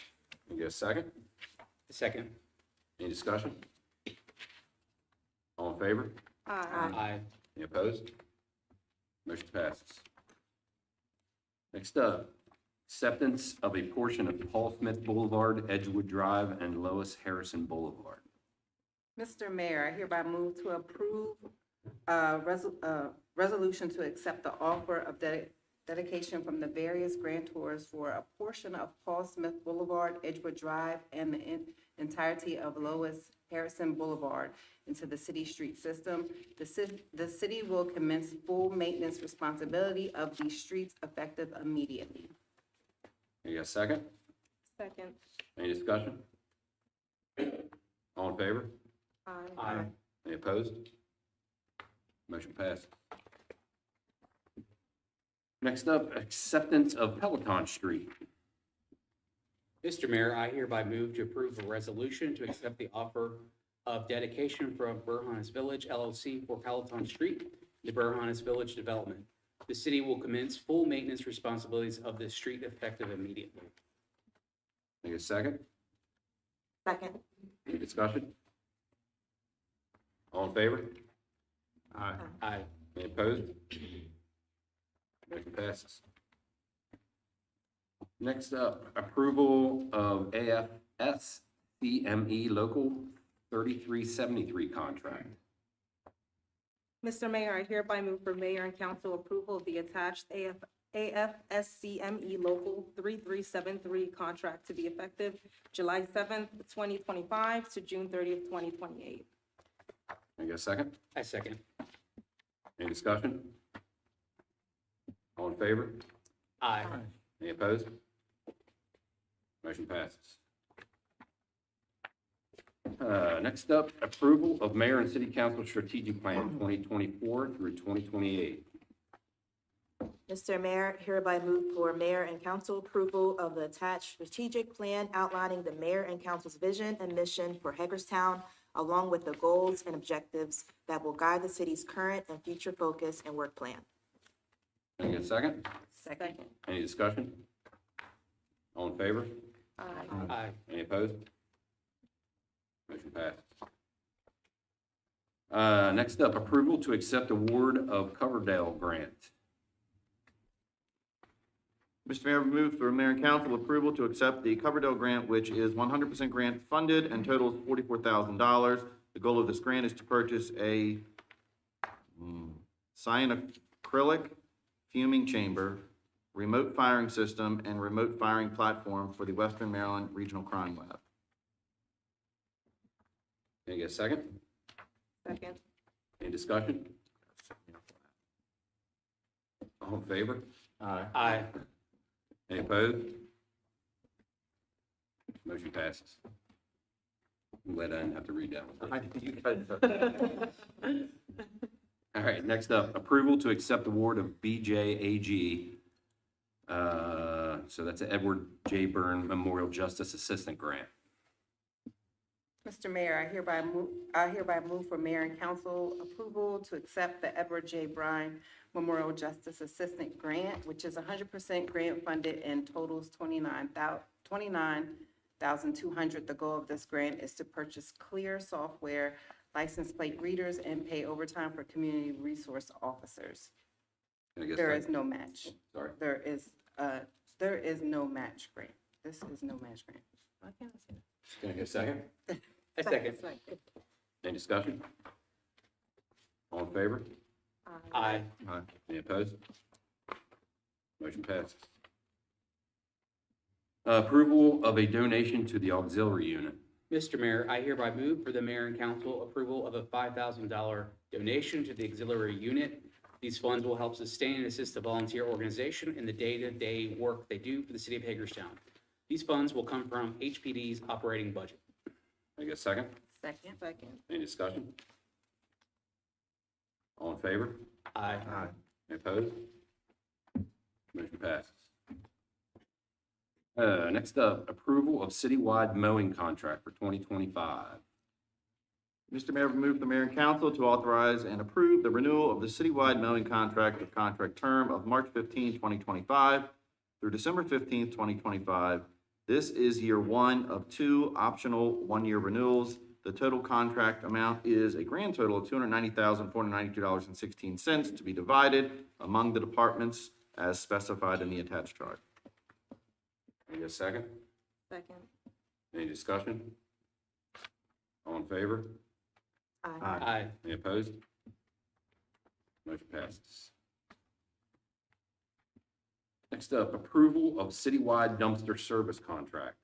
Can I get a second? Second. Any discussion? All in favor? Aye. Any opposed? Motion passes. Next up, acceptance of a portion of Paul Smith Boulevard, Edgewood Drive, and Lois Harrison Boulevard. Mr. Mayor, I hereby move to approve a resolution to accept the offer of dedication from the various grantors for a portion of Paul Smith Boulevard, Edgewood Drive, and the entirety of Lois Harrison Boulevard into the city street system. The city will commence full maintenance responsibility of these streets effective immediately. Can I get a second? Second. Any discussion? All in favor? Aye. Any opposed? Motion passed. Next up, acceptance of Peloton Street. Mr. Mayor, I hereby move to approve a resolution to accept the offer of dedication from Burhannes Village LLC for Peloton Street, the Burhannes Village development. The city will commence full maintenance responsibilities of this street effective immediately. Can I get a second? Second. Any discussion? All in favor? Aye. Any opposed? Motion passes. Next up, approval of AFS CME Local 3373 contract. Mr. Mayor, I hereby move for mayor and council approval of the attached AFSCME Local 3373 contract to be effective July 7th, 2025 to June 30th, 2028. Can I get a second? I second. Any discussion? All in favor? Aye. Any opposed? Motion passes. Next up, approval of mayor and city council strategic plan 2024 through 2028. Mr. Mayor, hereby move for mayor and council approval of the attached strategic plan outlining the mayor and council's vision and mission for Hagerstown, along with the goals and objectives that will guide the city's current and future focus and work plan. Can I get a second? Second. Any discussion? All in favor? Aye. Any opposed? Motion passes. Next up, approval to accept award of Coverdale grant. Mr. Mayor, move for mayor and council approval to accept the Coverdale grant, which is 100% grant funded and totals $44,000. The goal of this grant is to purchase a cyanacrylic fuming chamber, remote firing system, and remote firing platform for the Western Maryland Regional Crime Lab. Can I get a second? Second. Any discussion? All in favor? Aye. Any opposed? Motion passes. I'm glad I didn't have to read that one. All right, next up, approval to accept award of BJAG. So that's an Edward J. Byrne Memorial Justice Assistant Grant. Mr. Mayor, I hereby move for mayor and council approval to accept the Edward J. Bryan Memorial Justice Assistant Grant, which is 100% grant funded and totals $29,200. The goal of this grant is to purchase Clear software, license plate readers, and pay overtime for community resource officers. Can I get a There second? is no match. Sorry. There is no match grant. This is no match grant. Why can't I say that? Can I get a second? I second. Any discussion? All in favor? Aye. Any opposed? Motion passes. Approval of a donation to the auxiliary unit. Mr. Mayor, I hereby move for the mayor and council approval of a $5,000 donation to the auxiliary unit. These funds will help sustain and assist the volunteer organization in the day-to-day work they do for the city of Hagerstown. These funds will come from HPD's operating budget. Can I get a second? Second. Any discussion? All in favor? Aye. Any opposed? Motion passes. Next up, approval of citywide mowing contract for 2025. Mr. Mayor, move the mayor and council to authorize and approve the renewal of the citywide mowing contract with contract term of March 15, 2025 through December 15, 2025. This is year one of 2 optional one-year renewals. The total contract amount is a grand total of $290,492.16 to be divided among the departments as specified in the attached chart. Can I get a second? Second. Any discussion? All in favor? Aye. Any opposed? Motion passes. Next up, approval of citywide dumpster service contract.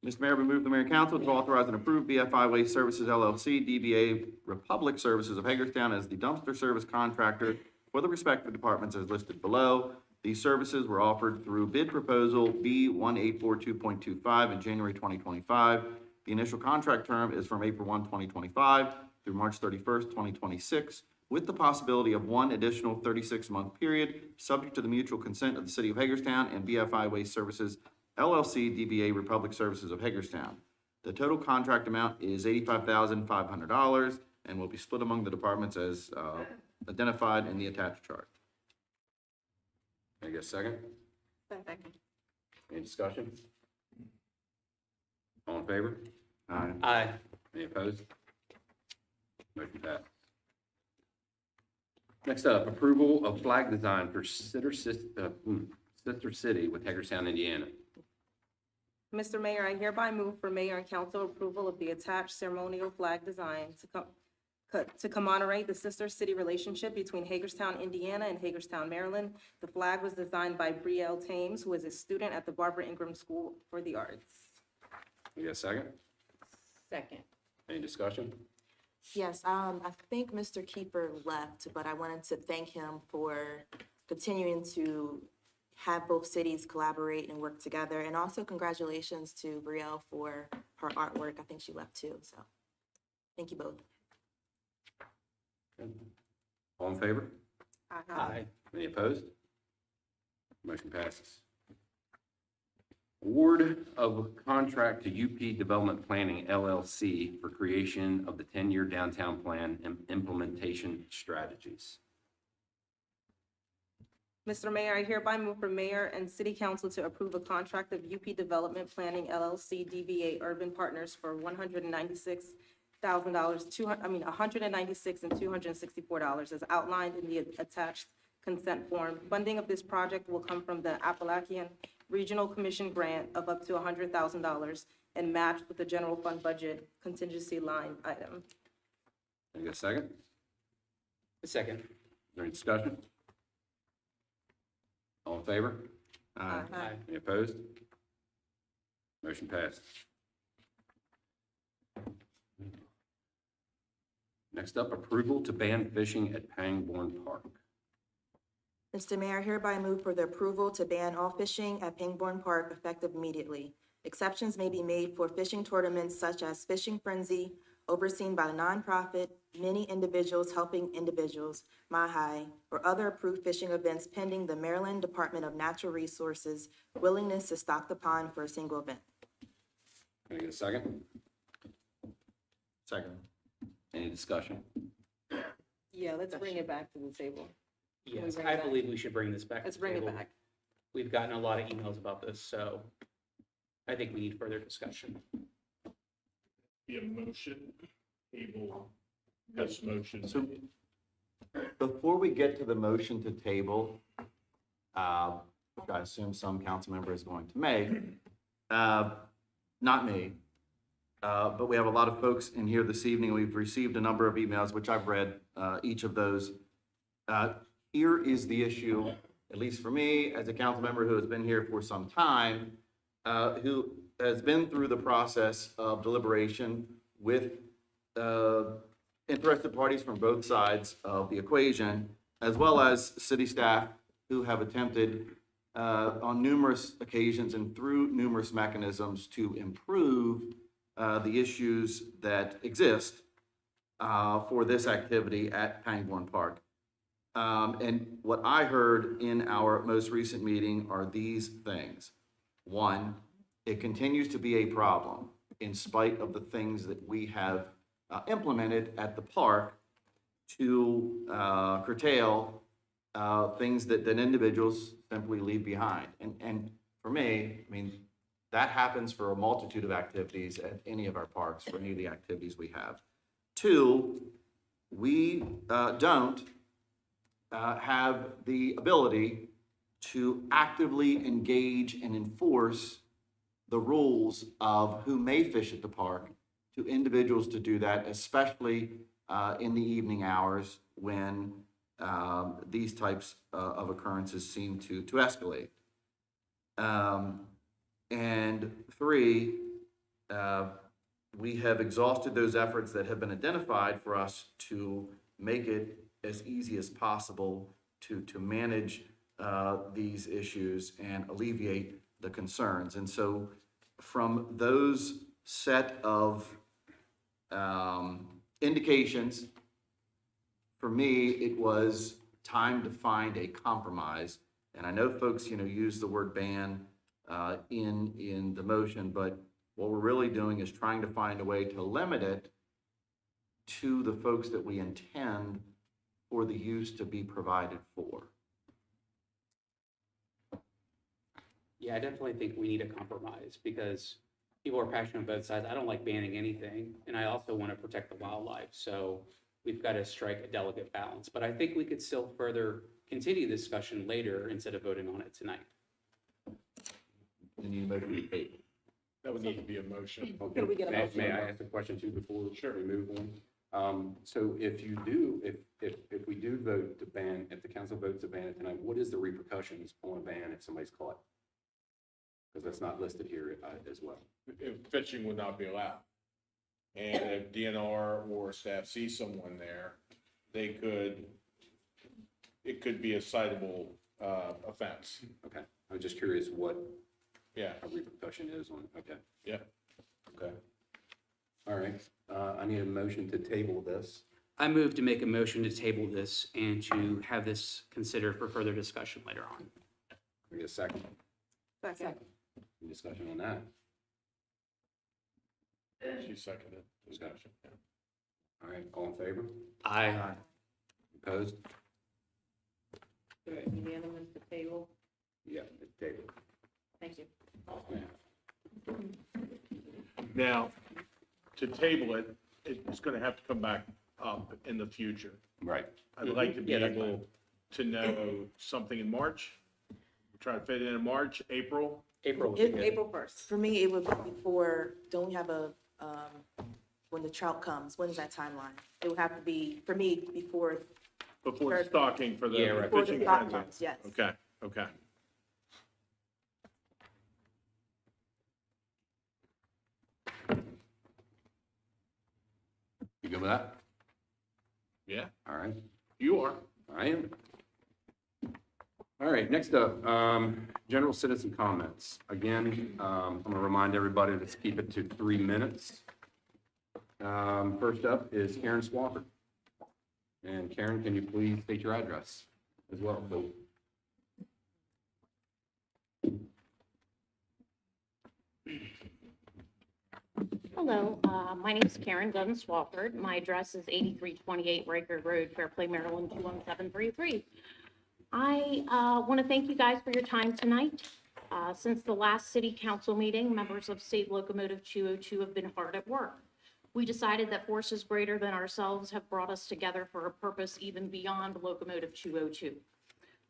Mr. Mayor, we move the mayor and council to authorize and approve BFI Waste Services LLC, DBA Republic Services of Hagerstown as the dumpster service contractor for the respective departments as listed below. These services were offered through bid proposal B1842.25 in January 2025. The initial contract term is from April 1, 2025 through March 31st, 2026, with the possibility of one additional 36-month period, subject to the mutual consent of the City of Hagerstown and BFI Waste Services LLC, DBA Republic Services of Hagerstown. The total contract amount is $85,500 and will be split among the departments as identified in the attached chart. Can I get a second? Second. Any discussion? All in favor? Aye. Aye. Any opposed? Motion passes. Next up, approval of flag design for Sister City with Hagerstown, Indiana. Mr. Mayor, I hereby move for mayor and council approval of the attached ceremonial flag design to commemorate the sister city relationship between Hagerstown, Indiana and Hagerstown, Maryland. The flag was designed by Brielle Thames, who is a student at the Barbara Ingram School for the Arts. You got a second? Second. Any discussion? Yes, I think Mr. Kiefer left, but I wanted to thank him for continuing to have both cities collaborate and work together. And also congratulations to Brielle for her artwork. I think she left too, so thank you both. All in favor? Aye. Any opposed? Motion passes. Award of contract to UP Development Planning LLC for creation of the 10-year downtown plan and implementation strategies. Mr. Mayor, I hereby move for mayor and city council to approve a contract of UP Development Planning LLC DBA Urban Partners for $196,000, $196 and $264 as outlined in the attached consent form. Funding of this project will come from the Appalachian Regional Commission grant of up to $100,000 and matched with the general fund budget contingency line item. Can I get a second? A second. Is there any discussion? All in favor? Aye. Aye. Any opposed? Motion passes. Next up, approval to ban fishing at Pangbourne Park. Mr. Mayor, I hereby move for the approval to ban all fishing at Pangbourne Park effective immediately. Exceptions may be made for fishing tournaments such as Fishing Frenzy, overseen by the nonprofit Many Individuals Helping Individuals, MAHI, or other approved fishing events pending the Maryland Department of Natural Resources willingness to stock the pond for a single event. Can I get a second? Second. Any discussion? Yeah, let's bring it back to the table. Can we Yes, bring I it back? believe we should bring this back. to Let's the bring it table. back. We've gotten a lot of emails about this, so I think we need further discussion. Be a motion, table, has motion. So before we get to the motion to table, which I assume some council member is going to make, not me, but we have a lot of folks in here this evening. We've received a number of emails, which I've read each of those. Here is the issue, at least for me, as a council member who has been here for some time, who has been through the process of deliberation with interested parties from both sides of the equation, as well as city staff who have attempted on numerous occasions and through numerous mechanisms to improve the issues that exist for this activity at Pangbourne Park. And what I heard in our most recent meeting are these things. One, it continues to be a problem in spite of the things that we have implemented at the park to curtail things that individuals simply leave behind. And for me, I mean, that happens for a multitude of activities at any of our parks, for any of the activities we have. Two, we don't have the ability to actively engage and enforce the rules of who may fish at the park to individuals to do that, especially in the evening hours when these types of occurrences seem to escalate. And three, we have exhausted those efforts that have been identified for us to make it as easy as possible to manage these issues and alleviate the concerns. And so from those set of indications, for me, it was time to find a compromise. And I know folks, use the word ban in the motion, but what we're really doing is trying to find a way to limit it to the folks that we intend for the use to be provided for. Yeah, I definitely think we need a compromise because people are passionate on both sides. I don't like banning anything, and I also want to protect the wildlife. So we've got to strike a delicate balance. But I think we could still further continue this discussion later instead of voting on it tonight. You need a motion to table. That would need to be a motion. Okay. Could we get a motion? May I ask a question too before we move on? So if we do vote to ban, if the council votes to ban it tonight, what is the repercussions on a ban if somebody's caught? Because that's not listed here as well. If fishing would not be allowed. And if DNR or staff see someone there, it could be a citable offense. Okay, I'm just curious what Yeah. a repercussion is on, okay. Yeah. Okay. All right, I need a motion to table this. I move to make a motion to table this and to have this considered for further discussion later on. Can we get a second? Second. Any discussion on that? She seconded discussion. Yeah. All right, all in favor? Aye. Opposed? Okay, Unanimous to table. yeah, it's tabled. Thank you. Now, to table it, it's gonna have to come back up in the future. Right. I'd like to be Yeah, that's able to know something in March. Try to fit it in March, April. April. would be good. April 1st. For me, it would be before, don't we have when the trout comes, when is that timeline? It would have to be, for me, before Before the stocking for the Yeah, right. Before the fishing stock frenzy. comes, yes. Okay, okay. You good with that? Yeah, All right, you are. I am. All right, next up, general citizen comments. Again, I'm gonna remind everybody, let's keep it to 3 minutes. First up is Karen Swafford. And Karen, can you please state your address as well, please? Hello, my name is Karen Gunn Swafford. My address is 8328 Riker Road, Fairplay, Maryland, 21733. I want to thank you guys for your time tonight. Since the last city council meeting, members of Save Locomotive 202 have been hard at work. We decided that forces greater than ourselves have brought us together for a purpose even beyond Locomotive 202.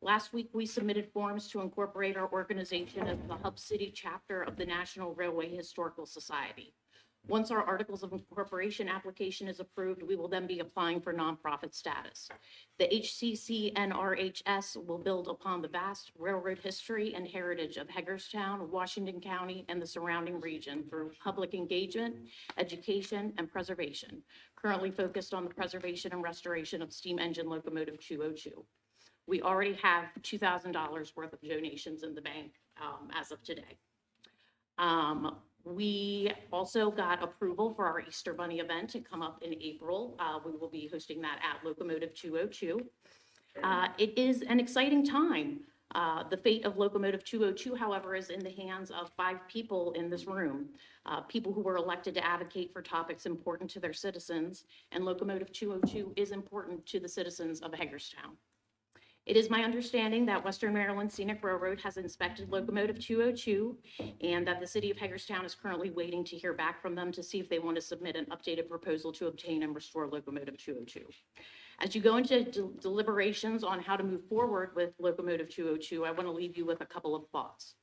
Last week, we submitted forms to incorporate our organization as the Hub City chapter of the National Railway Historical Society. Once our Articles of Incorporation application is approved, we will then be applying for nonprofit status. The HCCNRHS will build upon the vast railroad history and heritage of Hagerstown, Washington County, and the surrounding region through public engagement, education, and preservation, currently focused on the preservation and restoration of steam engine locomotive 202. We already have $2,000 worth of donations in the bank as of today. We also got approval for our Easter Bunny event to come up in April. We will be hosting that at Locomotive 202. It is an exciting time. The fate of Locomotive 202, however, is in the hands of 5 people in this room, people who were elected to advocate for topics important to their citizens, and Locomotive 202 is important to the citizens of Hagerstown. It is my understanding that Western Maryland Scenic Railroad has inspected Locomotive 202 and that the city of Hagerstown is currently waiting to hear back from them to see if they want to submit an updated proposal to obtain and restore Locomotive 202. As you go into deliberations on how to move forward with Locomotive 202, I want to leave you with a couple of thoughts.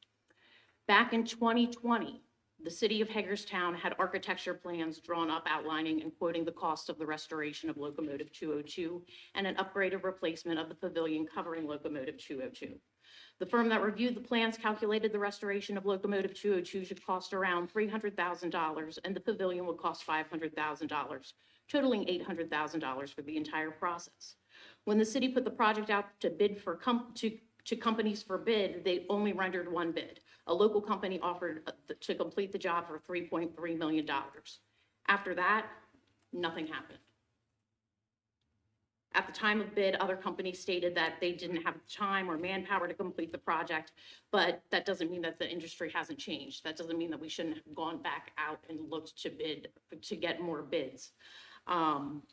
Back in 2020, The city of Hagerstown had architecture plans drawn up outlining and quoting the cost of the restoration of locomotive 202 and an upgraded replacement of the pavilion covering locomotive 202. The firm that reviewed the plans calculated the restoration of locomotive 202 should cost around $300,000 and the pavilion would cost $500,000, totaling $800,000 for the entire process. When the city put the project out to bid for to companies for bid, they only rendered one bid. A local company offered to complete the job for $3.3 million. After that, nothing happened. At the time of bid, other companies stated that they didn't have time or manpower to complete the project, but that doesn't mean that the industry hasn't changed. That doesn't mean that we shouldn't have gone back out and looked to bid, to get more bids. I'm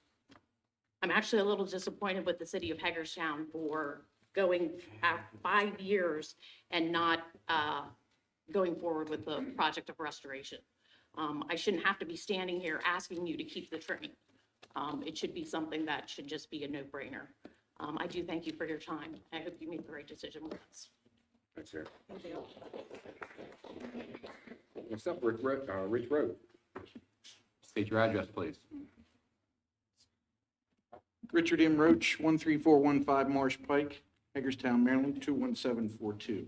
actually a little disappointed with the city of Hagerstown for going out 5 years and not going forward with the project of restoration. I shouldn't have to be standing here asking you to keep the train. It should be something that should just be a no-brainer. I do thank you for your time. I hope you make the right decision with us. Thanks, sir. Next up, Rich Road. State your address, please. Richard M. Roach, 13415 Marsh Pike, Hagerstown, Maryland, 21742.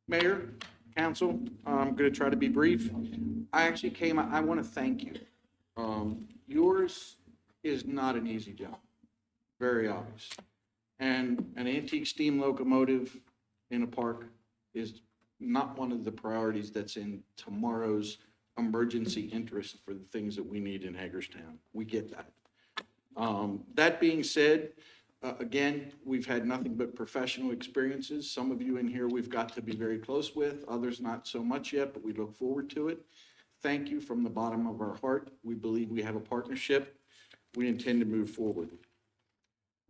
Mayor, council, I'm going to try to be brief. I want to thank you. Yours is not an easy job, very obvious. And an antique steam locomotive in a park is not one of the priorities that's in tomorrow's emergency interest for the things that we need in Hagerstown. We get that. That being said, again, we've had nothing but professional experiences. Some of you in here we've got to be very close with, others not so much yet, but we look forward to it. Thank you from the bottom of our heart. We believe we have a partnership. We intend to move forward.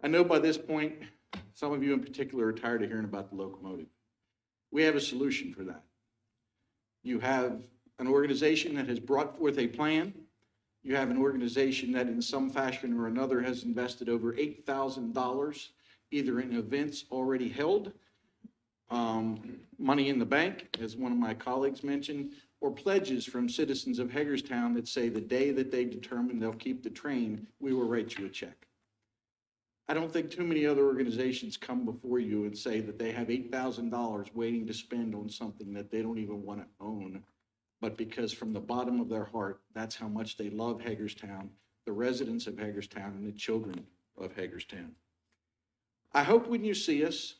I know by this point, some of you in particular are tired of hearing about the locomotive. We have a solution for that. You have an organization that has brought forth a plan. You have an organization that in some fashion or another has invested over $8,000, either in events already held, money in the bank, as one of my colleagues mentioned, or pledges from citizens of Hagerstown that say the day that they determine they'll keep the train, we will write you a check. I don't think too many other organizations come before you and say that they have $8,000 waiting to spend on something that they don't even want to own, but because from the bottom of their heart, that's how much they love Hagerstown, the residents of Hagerstown, and the children of Hagerstown. I hope when you see us,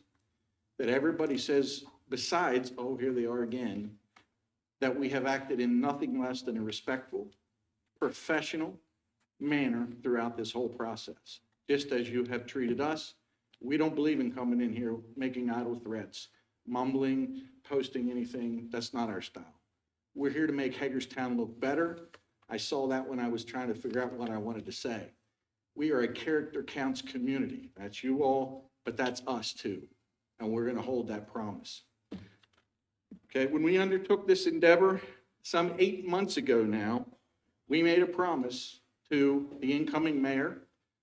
that everybody says, besides, oh, here they are again, that we have acted in nothing less than a respectful, professional manner throughout this whole process. Just as you have treated us, we don't believe in coming in here making idle threats, mumbling, posting anything. That's not our style. We're here to make Hagerstown look better. I saw that when I was trying to figure out what I wanted to say. We are a character counts community. That's you all, but that's us too. And we're going to hold that promise. Okay, when we undertook this endeavor some 8 months ago now, we made a promise to the incoming mayor,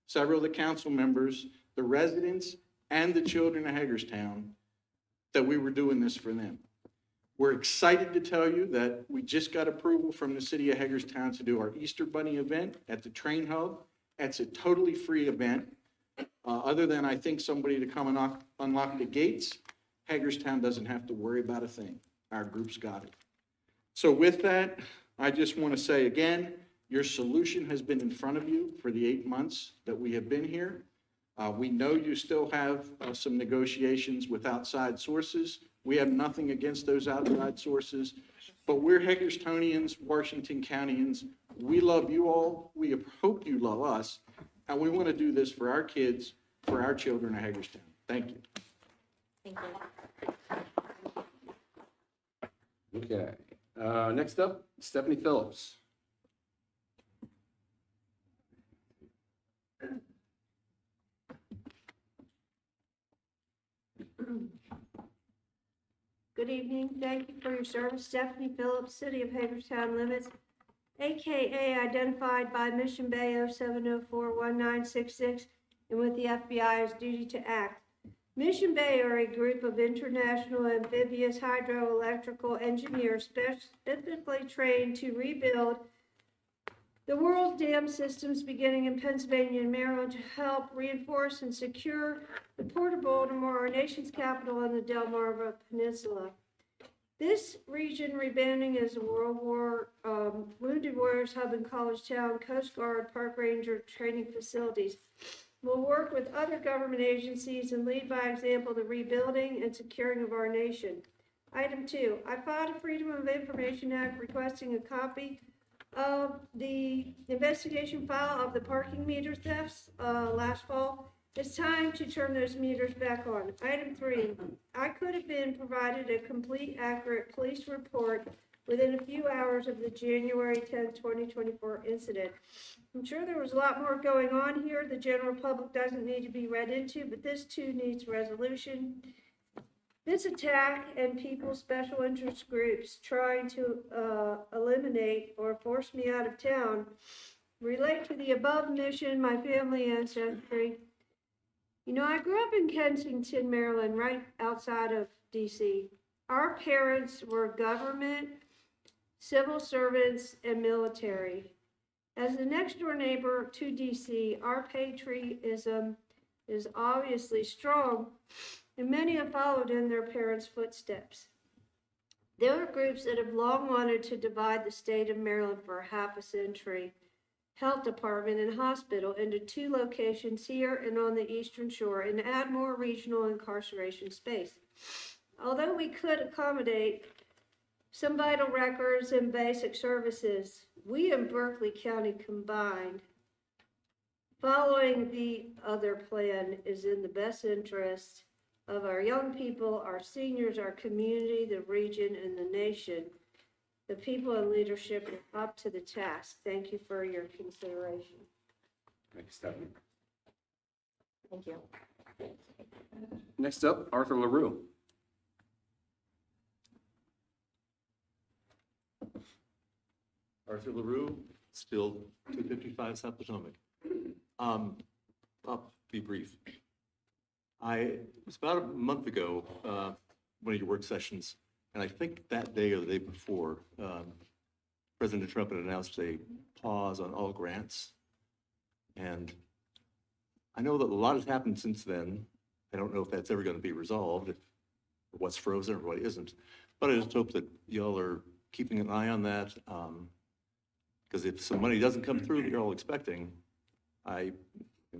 several of the council members, the residents, and the children of Hagerstown that we were doing this for them. We're excited to tell you that we just got approval from the city of Hagerstown to do our Easter Bunny event at the train hub. It's a totally free event. Other than I think somebody to come and unlock the gates, Hagerstown doesn't have to worry about a thing. Our group's got it. So with that, I just want to say again, your solution has been in front of you for the 8 months that we have been here. We know you still have some negotiations with outside sources. We have nothing against those outside sources, but we're Hagerstonians, Washington Countyans. We love you all. We hope you love us, and we want to do this for our kids, for our children of Hagerstown. Thank you. Thank you. Okay. Next up, Stephanie Phillips. Good evening. Thank you for your service. Stephanie Phillips, City of Hagerstown Limits, AKA identified by Mission Bay 07041966, and with the FBI as duty to act. Mission Bay are a group of international amphibious hydroelectrical engineers specifically trained to rebuild the world's dam systems beginning in Pennsylvania and Maryland to help reinforce and secure the Port of Baltimore, our nation's capital, and the Delmarva Peninsula. This region rebranding as a World War Wounded Warriors Hub in College Town, Coast Guard, Park Ranger training facilities. We'll work with other government agencies and lead by example the rebuilding and securing of our nation. Item 2, I filed a Freedom of Information Act requesting a copy of the investigation file of the parking meter thefts last fall. It's time to turn those meters back on. Item 3, I could have been provided a complete, accurate police report within a few hours of the January 10, 2024 incident. I'm sure there was a lot more going on here the general public doesn't need to be read into, but this too needs resolution. This attack and people's special interest groups trying to eliminate or force me out of town relate to the above mission, my family ancestry. You know, I grew up in Kensington, Maryland, right outside of DC. Our parents were government, civil servants, and military. As the next door neighbor to DC, our patriotism is obviously strong, and many have followed in their parents' footsteps. There are groups that have long wanted to divide the state of Maryland for half a century, health department and hospital, into 2 locations here and on the Eastern Shore, and add more regional incarceration space. Although we could accommodate some vital records and basic services, we in Berkeley County combined, following the other plan is in the best interest of our young people, our seniors, our community, the region, and the nation. The people in leadership are up to the task. Thank you for your consideration. Thank you, Stephanie. Thank you. Next up, Arthur LaRue. Arthur LaRue, still 255 South Potomac. I'll be brief. It was about a month ago, one of your work sessions, and I think that day or the day before, President Trump had announced a pause on all grants. And I know that a lot has happened since then. I don't know if that's ever going to be resolved, or what's frozen or what isn't. But I just hope that y'all are keeping an eye on that. Because if some money doesn't come through that you're all expecting, I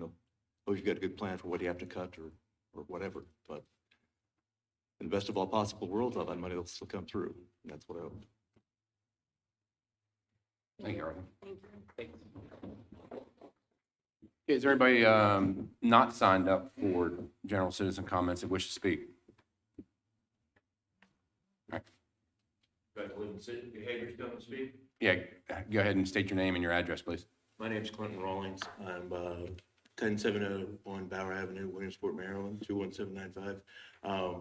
hope you've got a good plan for what you have to cut or whatever. But in the best of all possible worlds, all that money will still come through. And that's what I hope. Thank you, Arthur. Thank you. Is there anybody not signed up for general citizen comments that wish to speak? All right. Hagerstown to speak? Yeah, go ahead and state your name and your address, please. My name's Clinton Rawlings. I'm 10701 Bauer Avenue, Williamsport, Maryland, 21795.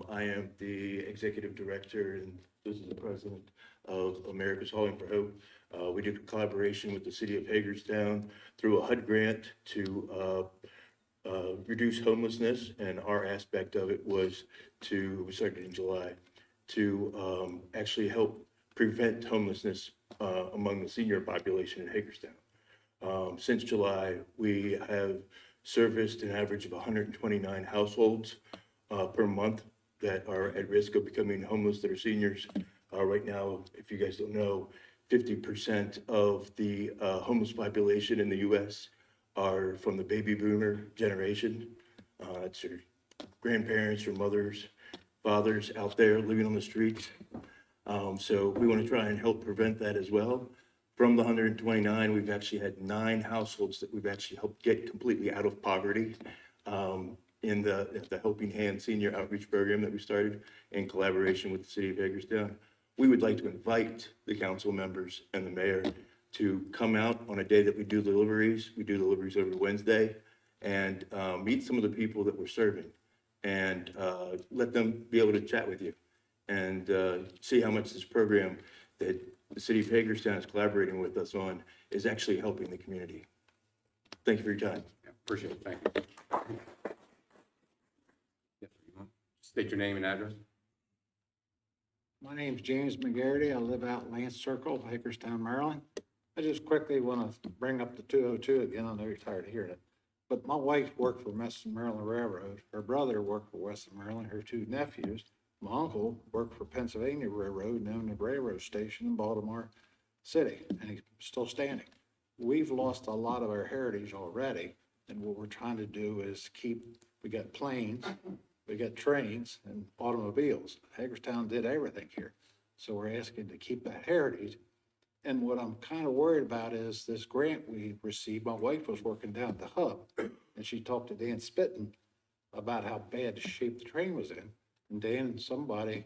I am the executive director and this is the president of America's Hauling for Hope. We did a collaboration with the city of Hagerstown through a HUD grant to reduce homelessness, and our aspect of it was we started in July, to actually help prevent homelessness among the senior population in Hagerstown. Since July, we have serviced an average of 129 households per month that are at risk of becoming homeless that are seniors. Right now, if you guys don't know, 50% of the homeless population in the U.S. are from the baby boomer generation. It's your grandparents, your mothers, fathers out there living on the streets. So we want to try and help prevent that as well. From the 129, we've actually had 9 households that we've actually helped get completely out of poverty in the Helping Hand Senior Outreach Program that we started in collaboration with the city of Hagerstown. We would like to invite the council members and the mayor to come out on a day that we do deliveries. We do deliveries every Wednesday, and meet some of the people that we're serving and let them be able to chat with you and see how much this program that the city of Hagerstown is collaborating with us on is actually helping the community. Thank you for your time. Yeah, appreciate it. Thank you. Yes, sir. State your name and address. My name's James McGarity. I live out in Lance Circle, Hagerstown, Maryland. I just quickly want to bring up the 202 again. I know you're tired of hearing it. But my wife worked for Western Maryland Railroad. Her brother worked for Western Maryland. Her two nephews. My uncle worked for Pennsylvania Railroad and owned a railroad station in Baltimore City, and he's still standing. We've lost a lot of our heritage already, and what we're trying to do is we got planes, we got trains and automobiles. Hagerstown did everything here. So we're asking to keep that heritage. And what I'm kind of worried about is this grant we received. My wife was working down at the hub, and she talked to Dan Spitten about how bad shape the train was in. And Dan and somebody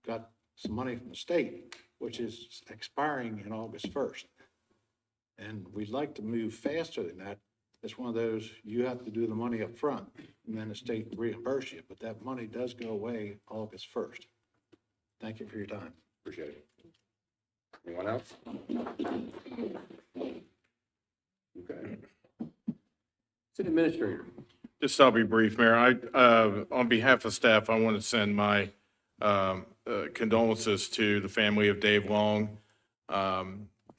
got some money from the state, which is expiring in August 1st. And we'd like to move faster than that. It's one of those, you have to do the money up front, and then the state will reimburse you, but that money does go away August 1st. Thank you for your time. Appreciate it. Anyone else? Okay. City Administrator. Just I'll be brief, Mayor. On behalf of staff, I want to send my condolences to the family of Dave Long.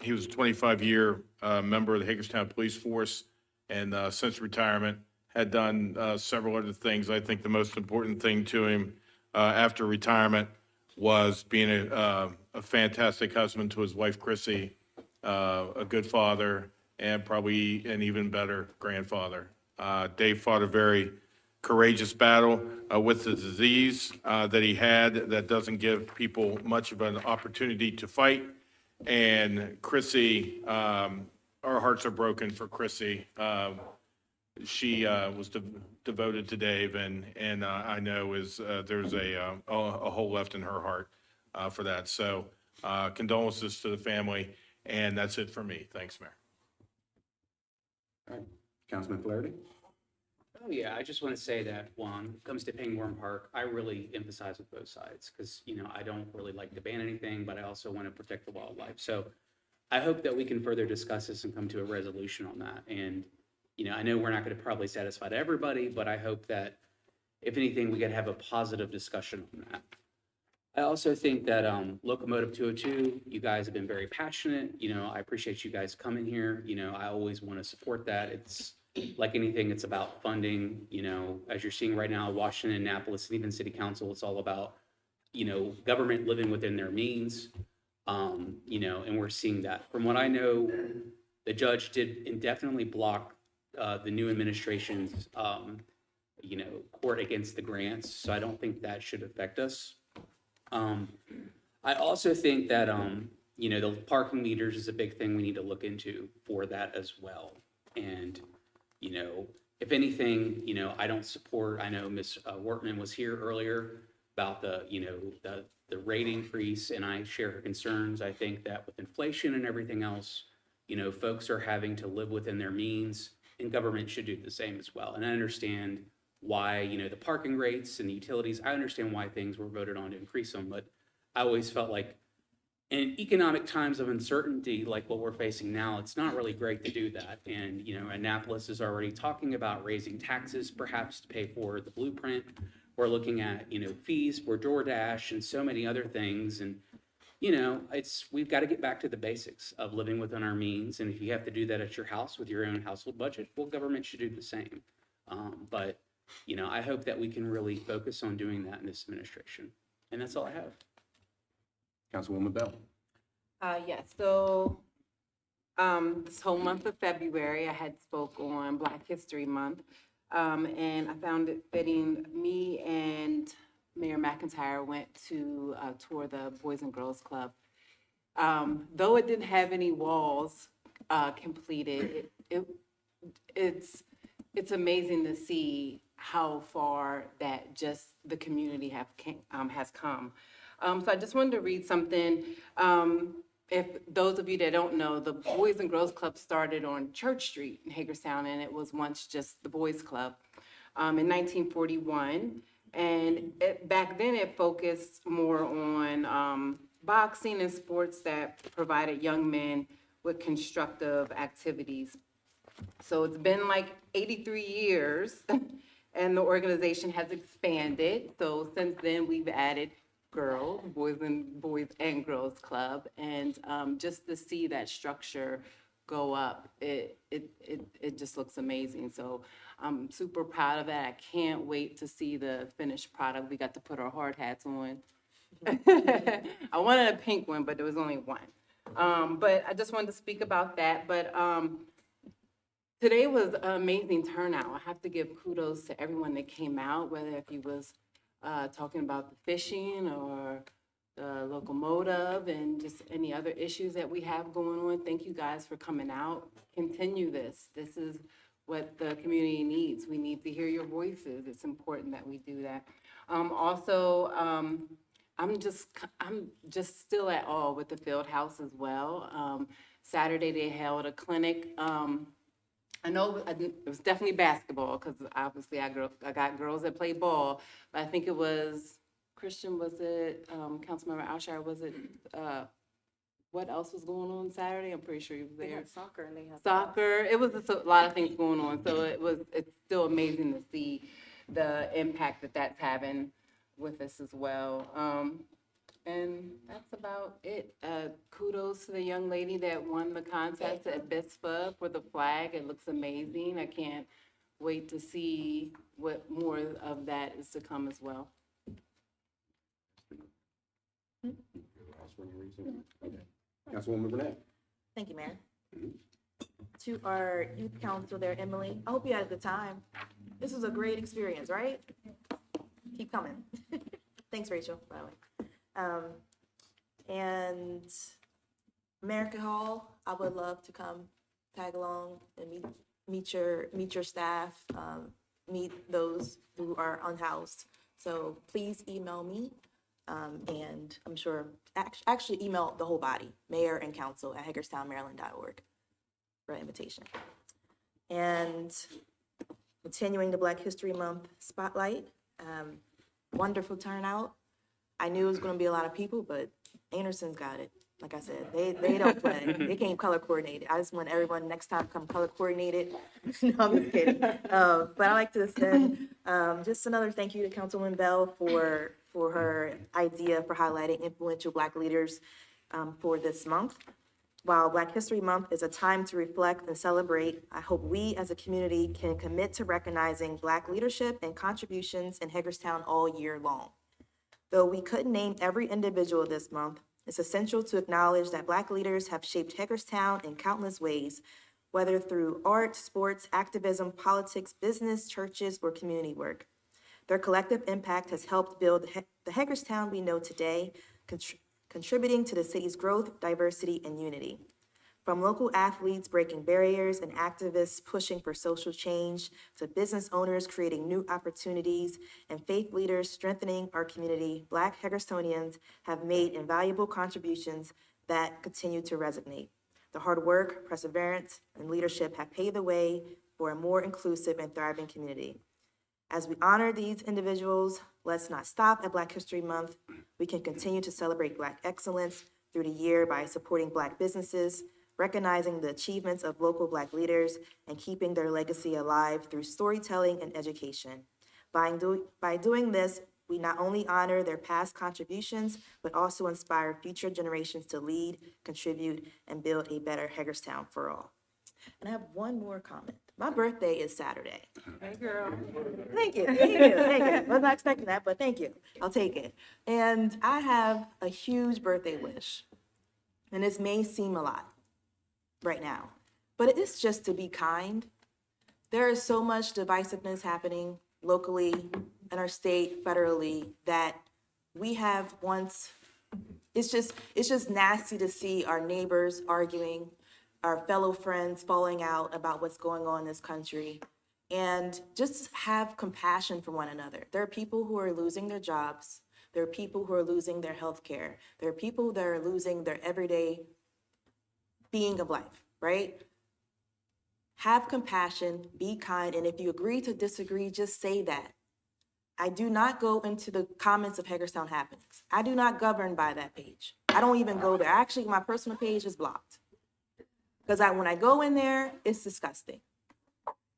He was a 25-year member of the Hagerstown Police Force, and since retirement had done several other things. I think the most important thing to him after retirement was being a fantastic husband to his wife, Chrissy, a good father, and probably an even better grandfather. Dave fought a very courageous battle with the disease that he had that doesn't give people much of an opportunity to fight. And Chrissy, our hearts are broken for Chrissy. She was devoted to Dave, and I know there's a hole left in her heart for that. So condolences to the family, and that's it for me. Thanks, Mayor. All right. Councilman Flaherty. Oh, yeah, I just want to say that when it comes to Pangborn Park, I really emphasize with both sides because, I don't really like to ban anything, but I also want to protect the wildlife. So I hope that we can further discuss this and come to a resolution on that. And, I know we're not going to probably satisfy everybody, but I hope that if anything, we could have a positive discussion on that. I also think that Locomotive 202, you guys have been very passionate. I appreciate you guys coming here. I always want to support that. It's like anything, it's about funding. As you're seeing right now, Washington, Annapolis, and even City Council, it's all about, government living within their means. And we're seeing that. From what I know, the judge did indefinitely block the new administration's, court against the grants. So I don't think that should affect us. I also think that, the parking meters is a big thing we need to look into for that as well. And, if anything, I don't support, I know Ms. Wortman was here earlier about the rate increase, and I share her concerns. I think that with inflation and everything else, folks are having to live within their means, and government should do the same as well. And I understand why, the parking rates and the utilities, I understand why things were voted on to increase them, but I always felt like in economic times of uncertainty, like what we're facing now, it's not really great to do that. And, Annapolis is already talking about raising taxes, perhaps to pay for the blueprint. We're looking at, fees for DoorDash and so many other things. And, we've got to get back to the basics of living within our means. And if you have to do that at your house with your own household budget, well, government should do the same. But I hope that we can really focus on doing that in this administration. And that's all I have. Councilwoman Bell. Yes, so this whole month of February, I had spoke on Black History Month, and I found it fitting. Me and Mayor McIntyre went to tour the Boys and Girls Club. Though it didn't have any walls completed, it's amazing to see how far that just the community has come. So I just wanted to read something. If those of you that don't know, the Boys and Girls Club started on Church Street in Hagerstown, and it was once just the Boys Club in 1941. And back then it focused more on boxing and sports that provided young men with constructive activities. So it's been like 83 years, And the organization has expanded. So since then, we've added girls, boys and girls club. And just to see that structure go up, it just looks amazing. So I'm super proud of that. I can't wait to see the finished product. We got to put our hard hats on. I wanted a pink one, but there was only one. But I just wanted to speak about that. But today was an amazing turnout. I have to give kudos to everyone that came out, whether if you was talking about the fishing or the locomotive and just any other issues that we have going on. Thank you guys for coming out. Continue this. This is what the community needs. We need to hear your voices. It's important that we do that. Also, I'm just still at awe with the field house as well. Saturday they held a clinic. I know it was definitely basketball because obviously I got girls that play ball, but I think it was Christian, was it, Councilmember Alshire, was it, what else was going on Saturday? I'm pretty sure you was there. They had soccer and they had. Soccer, it was just a lot of things going on, so it's still amazing to see the impact that that's having with us as well. And that's about it. Kudos to the young lady that won the contest at BISPA for the flag. It looks amazing. I can't wait to see what more of that is to come as well. Councilwoman Burnett. Thank you, Mayor. To our youth council there, Emily, I hope you had a good time. This was a great experience, right? Keep coming. Thanks, Rachel, by the way. And America Hall, I would love to come tag along and meet your staff, meet those who are unhoused. So please email me, and I'm sure, actually email the whole body, mayor and council at HagerstownMaryland.org for an invitation. And continuing the Black History Month spotlight, wonderful turnout. I knew it was gonna be a lot of people, but Anderson's got it. Like I said, they don't play. They came color coordinated. I just want everyone next time come color coordinated. No, I'm just kidding. But I like to send just another thank you to Councilwoman Bell for her idea for highlighting influential Black leaders for this month. While Black History Month is a time to reflect and celebrate, I hope we as a community can commit to recognizing Black leadership and contributions in Hagerstown all year long. Though we couldn't name every individual this month, it's essential to acknowledge that Black leaders have shaped Hagerstown in countless ways, whether through art, sports, activism, politics, business, churches, or community work. Their collective impact has helped build the Hagerstown we know today, contributing to the city's growth, diversity, and unity. From local athletes breaking barriers and activists pushing for social change, to business owners creating new opportunities and faith leaders strengthening our community, Black Hagerstonians have made invaluable contributions that continue to resonate. The hard work, perseverance, and leadership have paved the way for a more inclusive and thriving community. As we honor these individuals, let's not stop at Black History Month. We can continue to celebrate Black excellence through the year by supporting Black businesses, recognizing the achievements of local Black leaders, and keeping their legacy alive through storytelling and education. By doing this, we not only honor their past contributions, but also inspire future generations to lead, contribute, and build a better Hagerstown for all. And I have one more comment. My birthday is Saturday. Hey, girl. Thank you, thank you, thank you. Was not expecting that, but thank you. I'll take it. And I have a huge birthday wish. And this may seem a lot right now, but it is just to be kind. There is so much divisiveness happening locally, in our state, federally, that we have once, it's just nasty to see our neighbors arguing, our fellow friends falling out about what's going on in this country, and just have compassion for one another. There are people who are losing their jobs. There are people who are losing their health care. There are people that are losing their everyday being of life, right? Have compassion, be kind, and if you agree to disagree, just say that. I do not go into the comments of Hagerstown Happenings. I do not govern by that page. I don't even go there. Actually, my personal page is blocked. Because when I go in there, it's disgusting.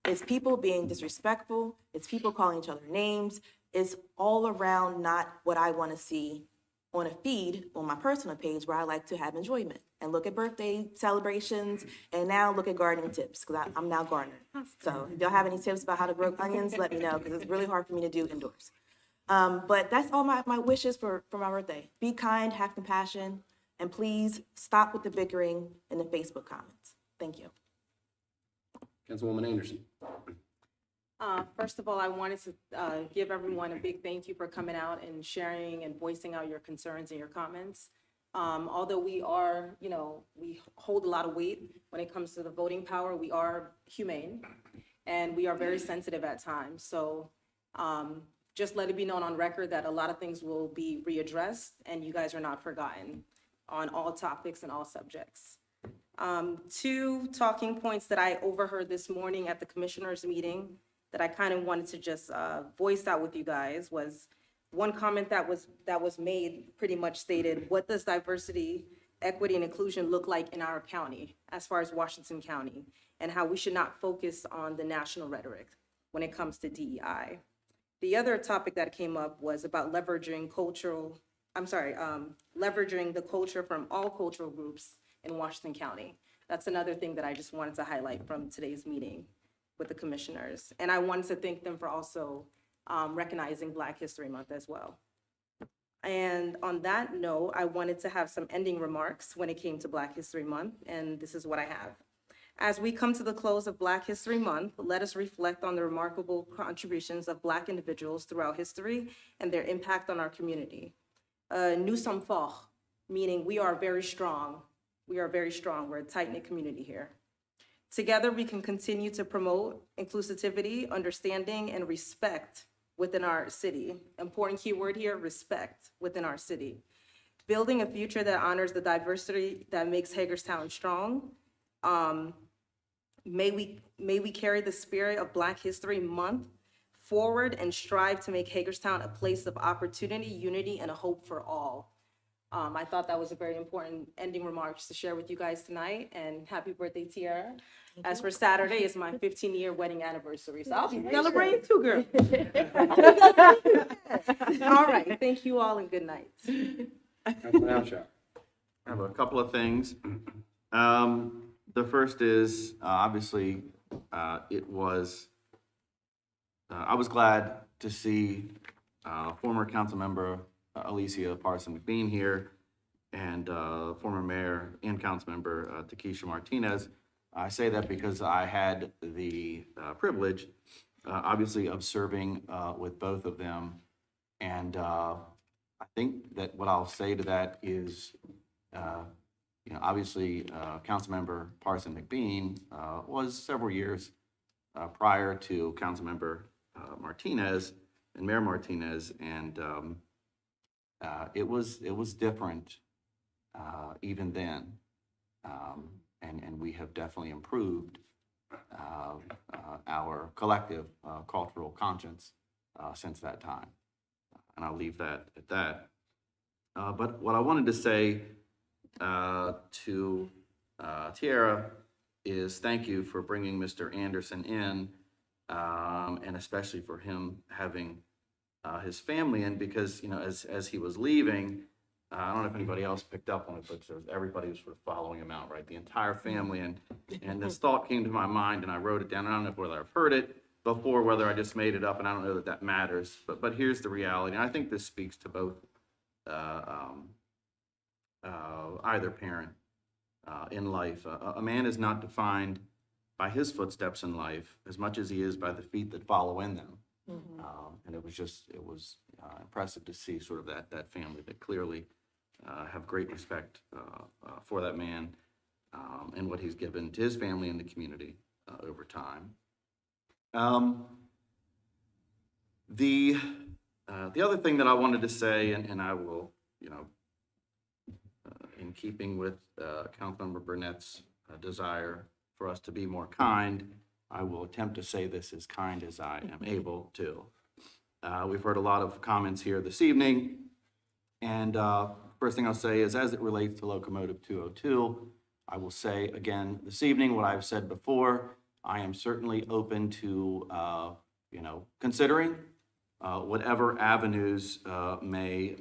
It's people being disrespectful, it's people calling each other names, it's all around not what I want to see on a feed on my personal page where I like to have enjoyment and look at birthday celebrations and now look at gardening tips because I'm now gardening. So if y'all have any tips about how to grow onions, let me know because it's really hard for me to do indoors. But that's all my wishes for my birthday. Be kind, have compassion, and please stop with the bickering in the Facebook comments. Thank you. Councilwoman Anderson. First of all, I wanted to give everyone a big thank you for coming out and sharing and voicing out your concerns and your comments. Although we are, we hold a lot of weight when it comes to the voting power, we are humane and we are very sensitive at times. So just let it be known on record that a lot of things will be readdressed and you guys are not forgotten on all topics and all subjects. Two talking points that I overheard this morning at the commissioners' meeting that I kind of wanted to just voice out with you guys was one comment that was made pretty much stated, what does diversity, equity, and inclusion look like in our county as far as Washington County, and how we should not focus on the national rhetoric when it comes to DEI. The other topic that came up was about leveraging leveraging the culture from all cultural groups in Washington County. That's another thing that I just wanted to highlight from today's meeting with the commissioners. And I wanted to thank them for also recognizing Black History Month as well. And on that note, I wanted to have some ending remarks when it came to Black History Month, and this is what I have. As we come to the close of Black History Month, let us reflect on the remarkable contributions of Black individuals throughout history and their impact on our community. Nous sommes forts, meaning we are very strong. We are very strong. We're a tight-knit community here. Together, we can continue to promote inclusivity, understanding, and respect within our city. Important keyword here, respect within our city. Building a future that honors the diversity that makes Hagerstown strong. May we carry the spirit of Black History Month forward and strive to make Hagerstown a place of opportunity, unity, and a hope for all. I thought that was a very important ending remarks to share with you guys tonight, and happy birthday, Tiara. As for Saturday, it's my 15-year wedding anniversary, so I'll be celebrating too, girl. All right, thank you all and good night. Councilman Alshire. I have a couple of things. The first is, obviously, I was glad to see former council member Alicia Parson McBean here and former mayor and council member Takesha Martinez. I say that because I had the privilege, obviously, of serving with both of them. And I think that what I'll say to that is, obviously, Councilmember Parson McBean was several years prior to Councilmember Martinez and Mayor Martinez, and it was different even then, and we have definitely improved our collective cultural conscience since that time, and I'll leave that at that. But what I wanted to say to Tiara is thank you for bringing Mr. Anderson in, and especially for him having his family in, because, as he was leaving, I don't know if anybody else picked up on it, but everybody was sort of following him out, right? The entire family. And this thought came to my mind and I wrote it down. I don't know whether I've heard it before, whether I just made it up, and I don't know that matters, but here's the reality. And I think this speaks to both either parent in life. A man is not defined by his footsteps in life as much as he is by the feet that follow in them. And it was impressive to see sort of that family that clearly have great respect for that man and what he's given to his family and the community over time. The other thing that I wanted to say, and I will, in keeping with Councilmember Burnett's desire for us to be more kind, I will attempt to say this as kind as I am able to. We've heard a lot of comments here this evening, and first thing I'll say is, as it relates to Locomotive 202, I will say again this evening what I've said before. I am certainly open to, considering whatever avenues may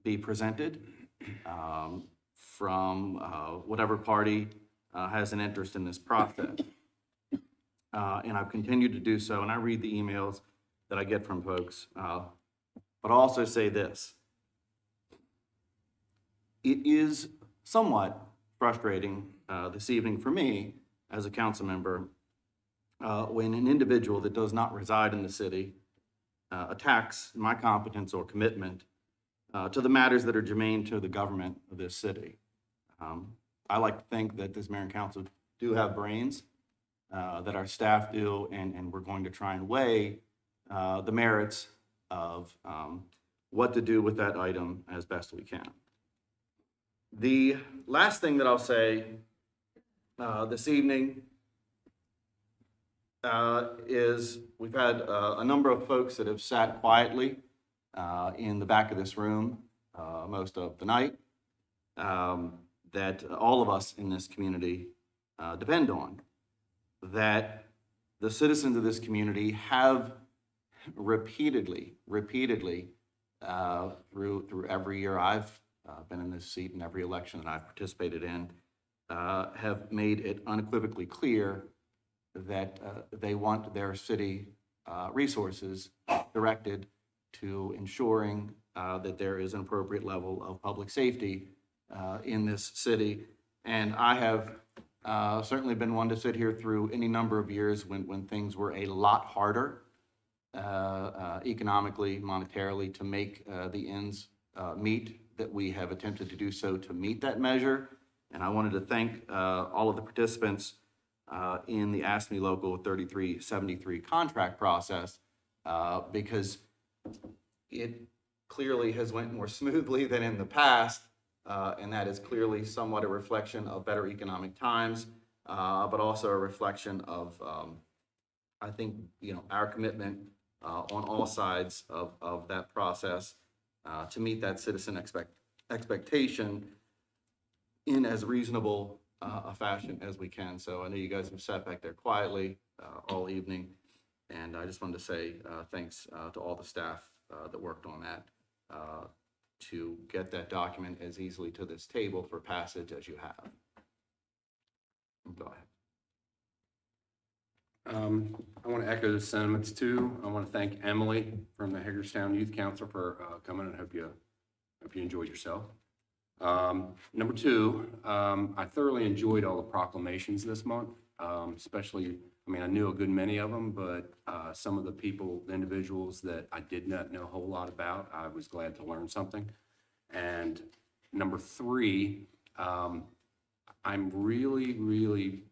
be presented from whatever party has an interest in this process. And I've continued to do so, and I read the emails that I get from folks. But I'll also say this. It is somewhat frustrating this evening for me as a council member when an individual that does not reside in the city attacks my competence or commitment to the matters that are germane to the government of this city. I like to think that this mayor and council do have brains, that our staff do, and we're going to try and weigh the merits of what to do with that item as best we can. The last thing that I'll say this evening is we've had a number of folks that have sat quietly in the back of this room most of the night that all of us in this community depend on. That the citizens of this community have repeatedly through every year I've been in this seat and every election that I've participated in, have made it unequivocally clear that they want their city resources directed to ensuring that there is an appropriate level of public safety in this city. And I have certainly been one to sit here through any number of years when things were a lot harder economically, monetarily, to make the ends meet, that we have attempted to do so to meet that measure. And I wanted to thank all of the participants in the ASME Local 3373 contract process because it clearly has went more smoothly than in the past. And that is clearly somewhat a reflection of better economic times, but also a reflection of, I think, our commitment on all sides of that process to meet that citizen expectation in as reasonable a fashion as we can. So I know you guys have sat back there quietly all evening, and I just wanted to say thanks to all the staff that worked on that to get that document as easily to this table for passage as you have. Go ahead. I want to echo the sentiments too. I want to thank Emily from the Hagerstown Youth Council for coming, and hope you enjoyed yourself. Number two, I thoroughly enjoyed all the proclamations this month, especially, I knew a good many of them, but some of the individuals that I did not know a whole lot about, I was glad to learn something. And number three, I'm really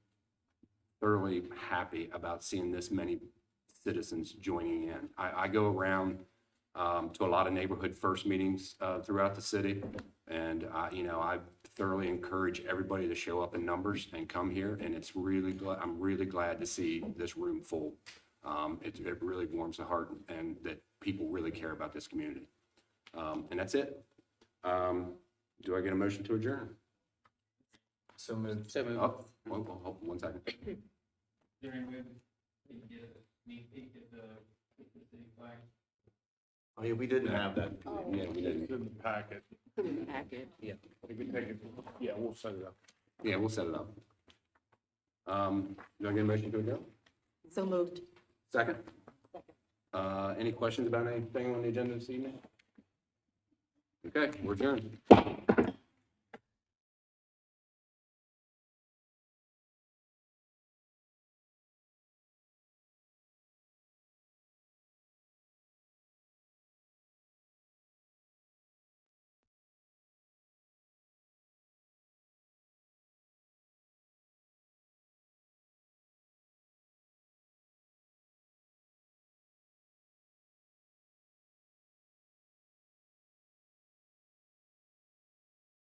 thoroughly happy about seeing this many citizens joining in. I go around to a lot of neighborhood first meetings throughout the city, and I thoroughly encourage everybody to show up in numbers and come here. And I'm really glad to see this room full. It really warms the heart, and that people really care about this community. And that's it. Do I get a motion to adjourn? So moved. Oh, one second. Oh, yeah, we didn't have that. Yeah, we didn't. In the packet. Yeah. We can take it. Yeah, we'll set it up. Yeah, we'll set it up. Do I get a motion to adjourn? So moved. Second? Any questions about anything on the agenda this evening? Okay, we're adjourned.